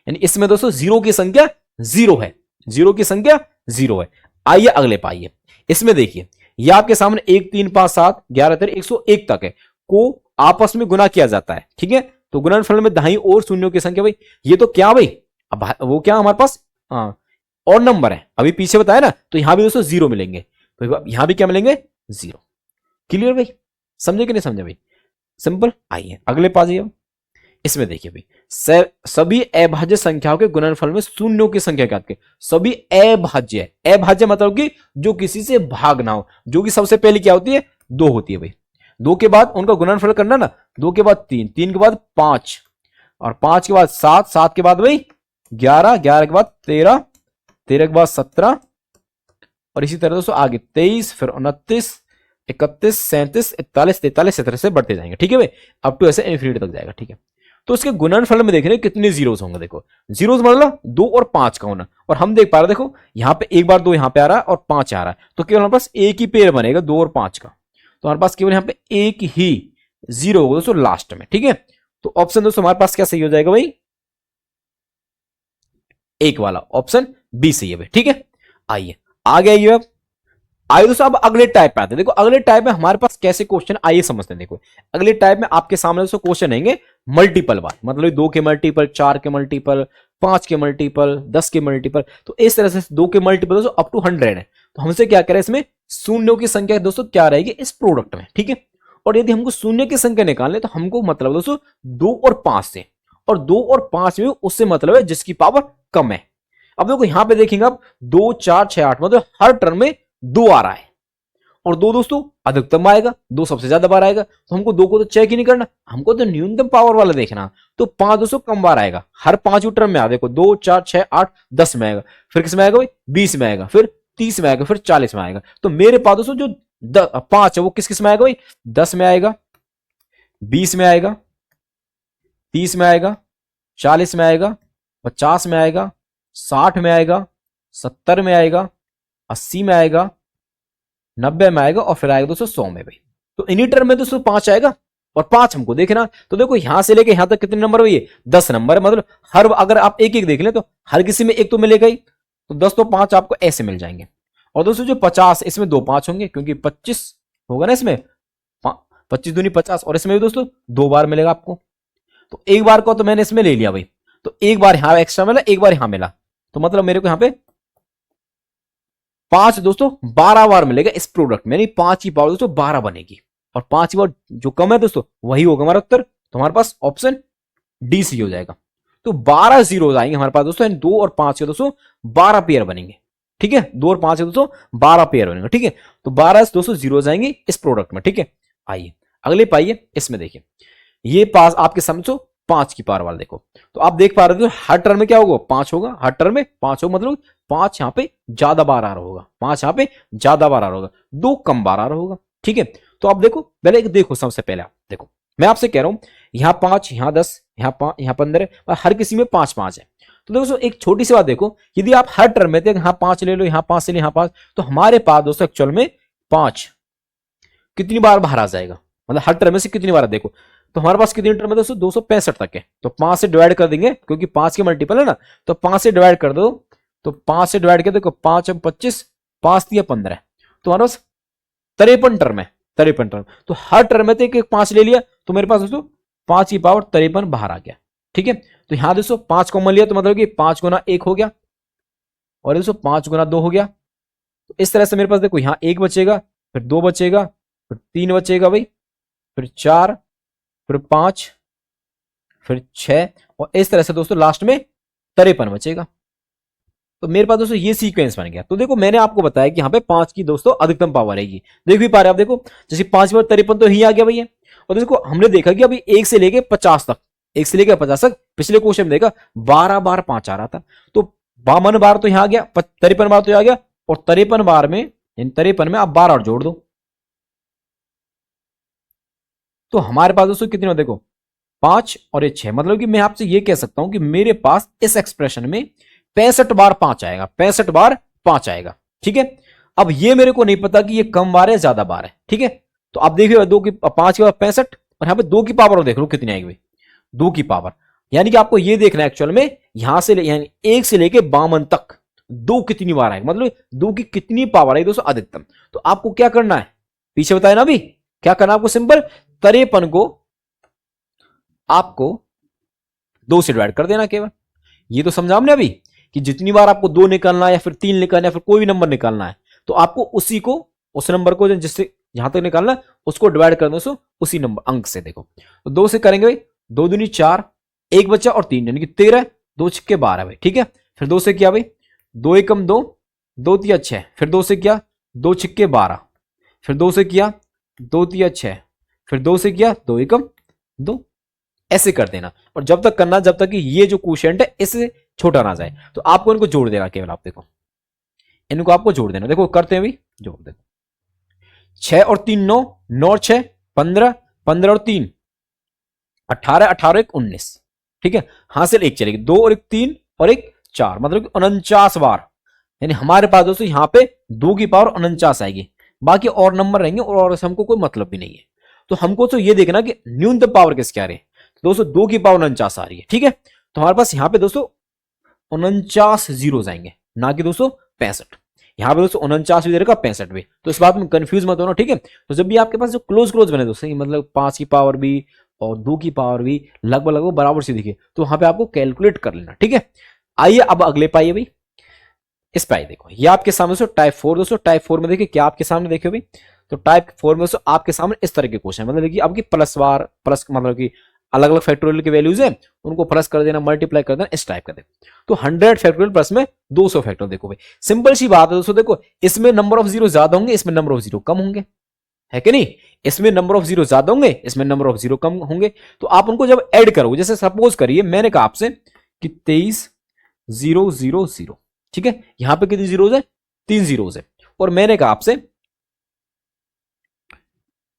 यानी इसमें दोस्तों जीरो की संख्या जीरो है, जीरो की संख्या जीरो है। आइए अगले पाइए, इसमें देखिए ये आपके सामने 1 3 5 7 11 13 101 तक है को आपस में गुना किया जाता है, ठीक है। तो गुणनफल में दाईं ओर शून्यों की संख्या, भाई ये तो क्या भाई, अब वो क्या हमारे पास और नंबर है, अभी पीछे बताया ना, तो यहां भी दोस्तों जीरो मिलेंगे, तो यहां भी क्या मिलेंगे, जीरो। क्लियर भाई, समझे कि नहीं समझे भाई, सिंपल। आइए अगले पास जाइए, इसमें देखिए भाई सभी अभाज्य संख्याओं के गुणनफल में शून्यों की संख्या ज्ञात करें। सभी अभाज्य, अभाज्य मतलब कि जो किसी से भाग ना हो, जो कि सबसे पहले क्या होती है, दो होती है भाई, दो के बाद उनका गुणनफल करना ना, दो के बाद तीन, तीन के बाद पांच, और पांच के बाद सात, सात के बाद भाई 11, 11 के बाद 13, 13 के बाद 17, और इसी तरह दोस्तों आगे 23, फिर 29, 31, 37, 41, 43 इस तरह से बढ़ते जाएंगे, ठीक है भाई, अप टू ऐसे इन्फिनिटी तक जाएगा, ठीक है। तो इसके गुणनफल में देख रहे हैं कितने जीरोस होंगे, देखो जीरोस मतलब 2 और 5 का होना, और हम देख पा रहे हैं देखो यहां पे एक बार 2 यहां पे आ रहा है और 5 आ रहा है, तो केवल हमारे पास एक ही पेयर बनेगा 2 और 5 का, तो हमारे पास केवल यहां पे एक ही जीरो होगा दोस्तों लास्ट में, ठीक है। तो ऑप्शन दोस्तों हमारे पास क्या सही हो जाएगा भाई, एक वाला ऑप्शन बी सही है भाई, ठीक है। आइए आगे आइए, अब आइए दोस्तों अब अगले टाइप पे आते हैं। देखो अगले टाइप में हमारे पास कैसे क्वेश्चन आइए समझते हैं। देखो अगले टाइप में आपके सामने दोस्तों क्वेश्चन आएंगे मल्टीपल बार, मतलब 2 के मल्टीपल, 4 के मल्टीपल, 5 के मल्टीपल, 10 के मल्टीपल, तो इस तरह से 2 के मल्टीपल दोस्तों अप टू 100 है। तो हमसे क्या करें, इसमें शून्यों की संख्या दोस्तों क्या रहेगी इस प्रोडक्ट में, ठीक है। और यदि हमको शून्य की संख्या निकालने तो हमको मतलब दोस्तों 2 और 5 से, और 2 और 5 में उससे मतलब है जिसकी पावर कम है। अब देखो यहां पे देखेंगे आप 2 4 6 8, मतलब हर टर्म में 2 आ रहा है, और 2 दोस्तों अधिकतम आएगा, 2 सबसे ज्यादा बार आएगा, तो हमको 2 को तो चेक ही नहीं करना, हमको तो न्यूनतम पावर वाला देखना। तो 5 दोस्तों कम बार आएगा, हर 5 टर्म में आ, देखो 2 4 6 8 10 में आएगा, फिर किस में आएगा भाई 20 में आएगा, फिर 30 में आएगा, फिर 40 में आएगा। तो मेरे पास दोस्तों जो 5 है वो किस किस में आएगा भाई, 10 में आएगा, 20 में आएगा, 30 में आएगा, 40 में आएगा, 50 में आएगा, 60 में आएगा, 70 में आएगा, 80 में आएगा, 90 में आएगा, और फिर आएगा दोस्तों 100 में भाई। तो इन्हीं टर्म में दोस्तों 5 आएगा, और 5 हमको देखना। तो देखो यहां से लेके यहां तक कितने नंबर हुए, 10 नंबर, मतलब हर अगर आप एक एक देख लें तो हर किसी में एक तो मिलेगा ही, तो 10 तो 5 आपको ऐसे मिल जाएंगे। और दोस्तों जो 50, इसमें 2 5 होंगे, क्योंकि 25 होगा ना इसमें, 25 दूनी 50, और इसमें भी दोस्तों 2 बार मिलेगा आपको। तो एक बार को तो मैंने इसमें ले लिया भाई, तो एक बार यहां एक्स्ट्रा मिला, एक बार यहां मिला, तो मतलब मेरे को यहां पे 5 दोस्तों 12 बार मिलेगा इस प्रोडक्ट में, यानी 5 की पावर दोस्तों 12 बनेगी, और 5 की पावर जो कम है दोस्तों वही होगा हमारा उत्तर। तो हमारे पास ऑप्शन डी सी हो जाएगा। तो 12 जीरो आएंगे हमारे पास दोस्तों, 2 और 5 के दोस्तों 12 पेयर बनेंगे, ठीक है, 2 और 5 के दोस्तों 12 पेयर बनेंगे, ठीक है। तो 12 दोस्तों जीरो आएंगे इस प्रोडक्ट में, ठीक है। आइए अगले पाइए, इसमें देखिए ये पास आपके समझो 5 की पावर वाला, देखो तो आप देख पा रहे हो हर टर्म में क्या होगा, 5 होगा, हर टर्म में 5 होगा, मतलब 5 यहां पे ज्यादा बार आ रहा होगा, 5 यहां पे ज्यादा बार आ रहा होगा, 2 कम बार आ रहा होगा, ठीक है। तो आप देखो पहले देखो, सबसे पहले आप देखो, मैं आपसे कह रहा हूं यहां 5, यहां 10, यहां 5, यहां 15, हर किसी में 5 5 है। तो दोस्तों एक छोटी सी बात देखो, यदि आप हर टर्म में यहां 5 ले लो, यहां 5 ले लो, यहां 5, तो हमारे पास दोस्तों एक्चुअल में 5 कितनी बार बाहर आ जाएगा, मतलब हर टर्म में से कितनी बार, देखो तो हमारे पास कितनी टर्म है दोस्तों, 265 तक है। तो 5 से डिवाइड कर देंगे, क्योंकि 5 के मल्टीपल है ना, तो 5 से डिवाइड कर दो, तो 5 से डिवाइड कर देखो, 5 और 25, 5 दिया 15, तो हमारे पास 53 टर्म है, 53 टर्म। तो हर टर्म में एक 5 ले लिया, तो मेरे पास दोस्तों 5 की पावर 53 बाहर आ गया, ठीक है। तो यहां दोस्तों 5 कॉमन लिया, तो मतलब कि 5 गुना 1 हो गया, और दोस्तों 5 गुना 2 हो गया। तो इस तरह से मेरे पास देखो यहां 1 बचेगा, फिर 2 बचेगा, फिर 3 बचेगा भाई, फिर 4, फिर 5, फिर 6, और इस तरह से दोस्तों लास्ट में 53 बचेगा। तो मेरे पास दोस्तों ये सीक्वेंस बन गया। तो देखो मैंने आपको बताया कि यहाँ पे 5 की दोस्तों अधिकतम पावर रहेगी, देख भी पा रहे आप, देखो जैसे 5 बार 53 तो ही आ गया भैया। और देखो हमने देखा कि अभी 1 से लेके 50 तक, 1 से लेके 50 तक पिछले क्वेश्चन में देखा 12 बार 5 आ रहा था, तो 52 बार तो यहाँ आ गया, 53 बार तो यहाँ आ गया, और 53 बार में, इन 53 में आप 12 और जोड़ दो, तो हमारे पास दोस्तों कितने हो, देखो 5 और ये 6, मतलब कि मैं आपसे ये कह सकता हूं कि मेरे पास इस एक्सप्रेशन में 65 बार 5 आएगा, 65 बार 5 आएगा, ठीक है। अब ये मेरे को नहीं पता कि ये कम बार है ज्यादा बार है, ठीक है। तो आप देखिए 2 की 5 की पावर 65, और यहां पे 2 की पावर देख लो कितनी आएगी भाई, 2 की पावर, यानी कि आपको ये देखना है एक्चुअल में यहां से यानी 1 से लेके 52 तक 2 कितनी बार आएगा, मतलब 2 की कितनी पावर है दोस्तों अधिकतम। तो आपको क्या करना है, पीछे बताया ना अभी, क्या करना है आपको, सिंपल 53 को आपको 2 से डिवाइड कर देना केवल। ये तो समझा हमने अभी कि जितनी बार आपको 2 निकालना है या फिर 3 निकालना है या फिर कोई भी नंबर निकालना है, तो आपको उसी को, उस नंबर को जिससे यहां तक निकालना है उसको डिवाइड कर दो उसी नंबर अंक से। देखो तो 2 से करेंगे भाई, 2 दूनी 4, 1 बचा और 3 यानी कि 13, 2 छिक्के 12 भाई, ठीक है। फिर 2 से किया भाई, 2 एकम 2, 2 तिया 6, फिर 2 से किया 2 छिक्के 12, फिर 2 से किया 2 तिया 6, फिर 2 से किया 2 एकम 2, ऐसे कर देना। और जब तक करना जब तक कि ये जो क्वोशिएंट है इससे छोटा ना जाए। तो आपको इनको जोड़ देना केवल, आप देखो इनको आपको जोड़ देना। देखो करते हैं भी, जोड़ दे, 6 और 3 9, 9 और 6 15, 15 और 3 18, 18 और 1 19, ठीक है। हासिल 1 चलेगी, 2 और 1 3 और 1 4, मतलब कि 49 बार। यानी हमारे पास दोस्तों यहां पे 2 की पावर 49 आएगी, बाकी और नंबर रहेंगे और से हमको कोई मतलब भी नहीं है। तो हमको तो ये देखना कि न्यूनतम पावर किसकी आ रही है। तो दोस्तों 2 की पावर 49 आ रही है, ठीक है। तो हमारे पास यहां पे दोस्तों 49 जीरो आएंगे, ना कि दोस्तों 65। यहां पे दोस्तों 49 भी दे रखा 65 भी, तो इस बात में कंफ्यूज मत होना, ठीक है। तो जब भी आपके पास जो क्लोज क्लोज बने दोस्तों, मतलब 5 की पावर भी और 2 की पावर भी लगभग लगभग बराबर सी दिखे, तो वहां पे आपको कैलकुलेट कर लेना, ठीक है। आइए अब अगले पाइए भाई, इस पे आइए। देखो ये आपके सामने दोस्तों टाइप 4, दोस्तों टाइप 4 में देखिए क्या आपके सामने देखिए भाई। तो टाइप 4 में दोस्तों आपके सामने इस तरह के क्वेश्चन, मतलब कि आपकी प्लस वार प्लस, मतलब कि अलग अलग फैक्टोरियल की वैल्यूज है उनको प्लस कर देना, मल्टीप्लाई कर देना, इस टाइप का। देखो तो 100 फैक्टोरियल प्लस में 200 फैक्टोरियल। देखो भाई सिंपल सी बात है दोस्तों, देखो इसमें नंबर ऑफ जीरो ज्यादा होंगे, इसमें नंबर ऑफ जीरो कम होंगे, है कि नहीं। इसमें नंबर ऑफ जीरो ज्यादा होंगे, इसमें नंबर ऑफ जीरो कम होंगे। तो आप उनको जब ऐड करोगे, जैसे सपोज करिए मैंने कहा आपसे कि 23 0 0 0, ठीक है। यहां पे कितनी जीरोज है, 3 जीरोज है। और मैंने कहा आपसे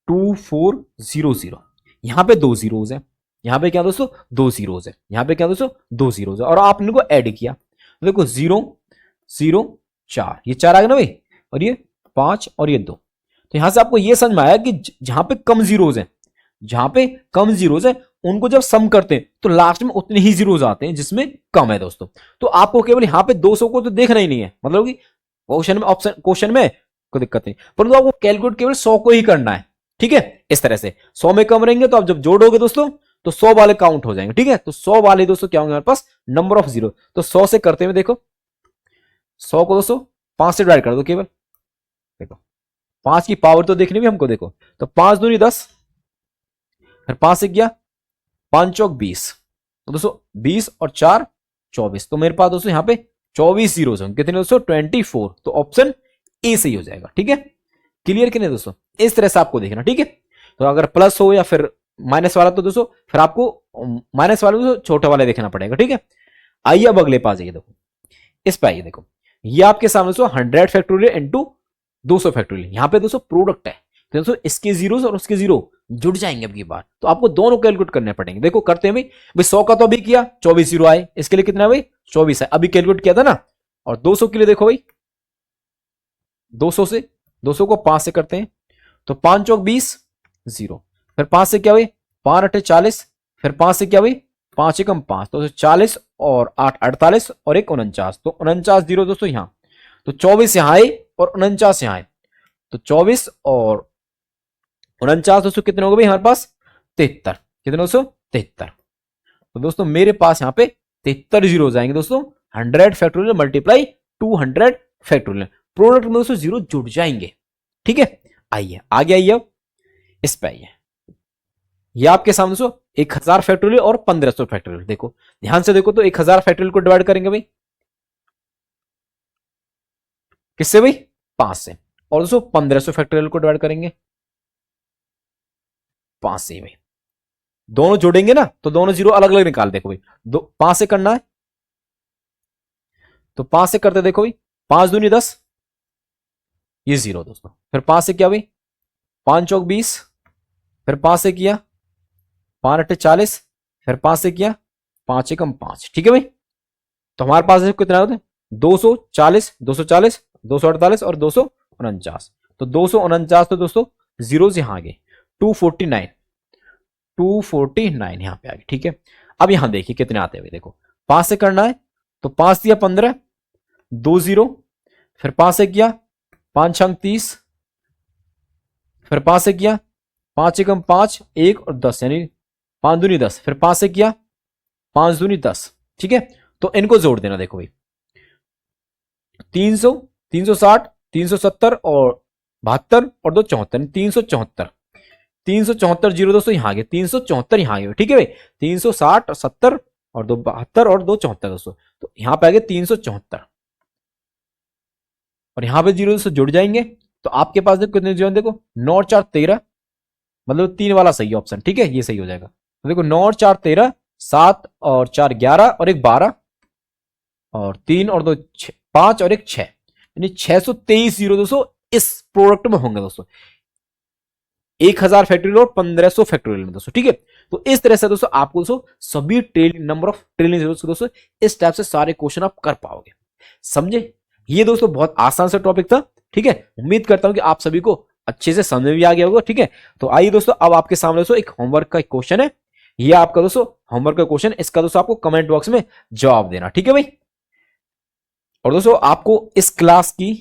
2 4 0 0, यहां पे 2 जीरोज है, यहां पे क्या दोस्तों 2 जीरोज है, यहां पे क्या दोस्तों 2 जीरोज है, और आपने को ऐड किया। देखो 0 0 4, ये 4 आ गया ना भाई, और ये 5 और ये 2। तो यहां से आपको ये समझ में आया कि जहां पे कम जीरोज है, जहां पे कम जीरोज है उनको जब सम करते हैं तो लास्ट में उतने ही जीरोज आते हैं जिसमें कम है दोस्तों। तो आपको केवल यहां पे 200 को तो देखना ही नहीं है, मतलब कि क्वेश्चन में, ऑप्शन क्वेश्चन में कोई दिक्कत नहीं, परंतु आपको कैलकुलेट केवल 100 को ही करना है, ठीक है। इस तरह से 100 में कम रहेंगे तो आप जब जोड़ोगे दोस्तों तो 100 वाले काउंट हो जाएंगे, ठीक है। तो 100 वाले दोस्तों क्या होंगे हमारे पास, नंबर ऑफ जीरो। तो 100 से करते हुए देखो, 100 को दोस्तों 5 से डिवाइड कर दो केवल। देखो 5 की पावर तो देखनी भी हमको, देखो तो 5 दूनी 10, फिर 5 से किया 5 चौक 20, तो दोस्तों 20 और 4 24। तो मेरे पास दोस्तों यहां पे 24 जीरो होंगे, कितने दोस्तों 24। तो ऑप्शन ए सही हो जाएगा, ठीक है। क्लियर कि नहीं दोस्तों, इस तरह से आपको देखना, ठीक है। तो अगर प्लस हो या फिर माइनस वाला तो दोस्तों फिर आपको माइनस वाले तो छोटे वाले देखना पड़ेगा, ठीक है। आइए अब अगले पास जाइए, देखो इस पे आइए। देखो ये आपके सामने दोस्तों 100 फैक्टोरियल इंटू 200 फैक्टोरियल, यहां पे दोस्तों प्रोडक्ट है, तो दोस्तों इसके जीरो और उसके जीरो जुड़ जाएंगे अब की बार। तो आपको दोनों कैलकुलेट करने पड़ेंगे। देखो करते हैं भाई, 100 का तो अभी किया 24 जीरो आए, इसके लिए कितना भाई 24 है, अभी कैलकुलेट किया था ना। और 200 के लिए देखो भाई, 200 से 200 को 5 से करते हैं तो 5 चौक 20 जीरो, फिर 5 से क्या भाई 5 अठे 40, फिर 5 से क्या भाई 5 एकम 5, तो 40 और 8 48 और 1 49, तो 49 जीरो दोस्तों यहां। तो 24 यहां आए और 49 यहां आए, तो 24 और 49 दोस्तों कितने हो गए भाई हमारे पास 73, कितने दोस्तों 73। तो दोस्तों मेरे पास यहां पे 73 जीरो जाएंगे दोस्तों, 100 फैक्टोरियल मल्टीप्लाई 200 फैक्टोरियल, प्रोडक्ट में दोस्तों जीरो जुड़ जाएंगे, ठीक है। आइए आगे आइए, अब इस पे आइए। ये आपके सामने दोस्तों 1000 फैक्टोरियल और 1500 फैक्टोरियल। देखो ध्यान से देखो, तो 1000 फैक्टोरियल को डिवाइड करेंगे भाई किससे भाई 5 से, और दोस्तों 1500 फैक्टोरियल को डिवाइड करेंगे 5 से भाई। दोनों जोड़ेंगे ना तो दोनों जीरो अलग अलग निकाल, देखो भाई 5 से करना है तो 5 से करते देखो भाई, 5 दूनी 10, ये जीरो दोस्तों, फिर 5 से क्या भाई 5 चौक 20, फिर 5 से किया 5 अट्ठे 40, फिर 5 से किया 5 एकम 5, ठीक है भाई। तो हमारे पास कितना होता है 240 240 248 और 249। तो 249 तो दोस्तों जीरो यहां आ गए, 249 249 यहां पे आ गए, ठीक है। अब यहां देखिए कितने आते हुए, देखो 5 से करना है तो 5 दिया 15, 2 0, फिर 5 से किया 5 छंग 30, फिर 5 से किया 5 एकम 5, 1 और 10 यानी 5 दूनी 10, फिर 5 से किया 5 दूनी 10। ठीक है, तो इनको जोड़ देना, देखो भाई 300, 360, 370 और 72 और 2 74, 374, 374 जीरो दोस्तों यहां आ गए, 374 यहां आ गए। ठीक है भाई, 360 और 70 और 2 72 और 2 74 दोस्तों, तो यहां पे आ गए 374 और यहां पे जीरो दोस्तों जुड़ जाएंगे। तो आपके पास देखो कितने जीरो, देखो 9 और 4 13, मतलब 3 वाला सही ऑप्शन। ठीक है, ये सही हो जाएगा। तो देखो 9 और 4 13, 7 और 4 11 और 1 12 और 3 और 2 5 और 1 6, यानी 623 जीरो दोस्तों इस प्रोडक्ट में होंगे दोस्तों, 1000 फैक्टोरियल और 1500 फैक्टोरियल में दोस्तों। ठीक है, तो इस तरह से दोस्तों आपको दोस्तों सभी trillion number of trillion zero दोस्तों इस टाइप से सारे क्वेश्चन आप कर पाओगे। समझे? ये दोस्तों बहुत आसान सा टॉपिक था। ठीक है, उम्मीद करता हूं कि आप सभी को अच्छे से समझ में भी आ गया होगा। ठीक है, तो आइए दोस्तों अब आपके सामने दोस्तों एक होमवर्क का क्वेश्चन है, ये आपका दोस्तों होमवर्क का क्वेश्चन, इसका दोस्तों आपको कमेंट बॉक्स में जवाब देना। ठीक है भाई, और दोस्तों आपको इस क्लास की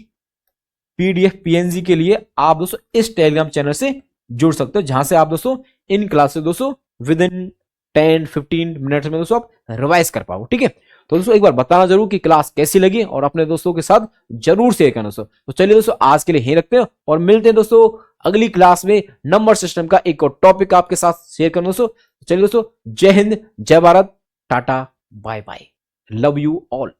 पीडीएफ पीएनजी के लिए आप दोस्तों इस टेलीग्राम चैनल से जुड़ सकते हो, जहां से आप दोस्तों इन क्लासेस दोस्तों विद इन 10-15 मिनट्स में दोस्तों आप रिवाइज कर पाओ। ठीक है, तो दोस्तों एक बार बताना जरूर कि क्लास कैसी लगी और अपने दोस्तों के साथ जरूर शेयर करना दोस्तों। तो चलिए दोस्तों आज के लिए यहीं रखते हैं और मिलते हैं दोस्तों अगली क्लास में नंबर सिस्टम का एक और टॉपिक आपके साथ शेयर करना दोस्तों। चलिए दोस्तों, जय हिंद, जय Bharat, tata, bye bye, love you all.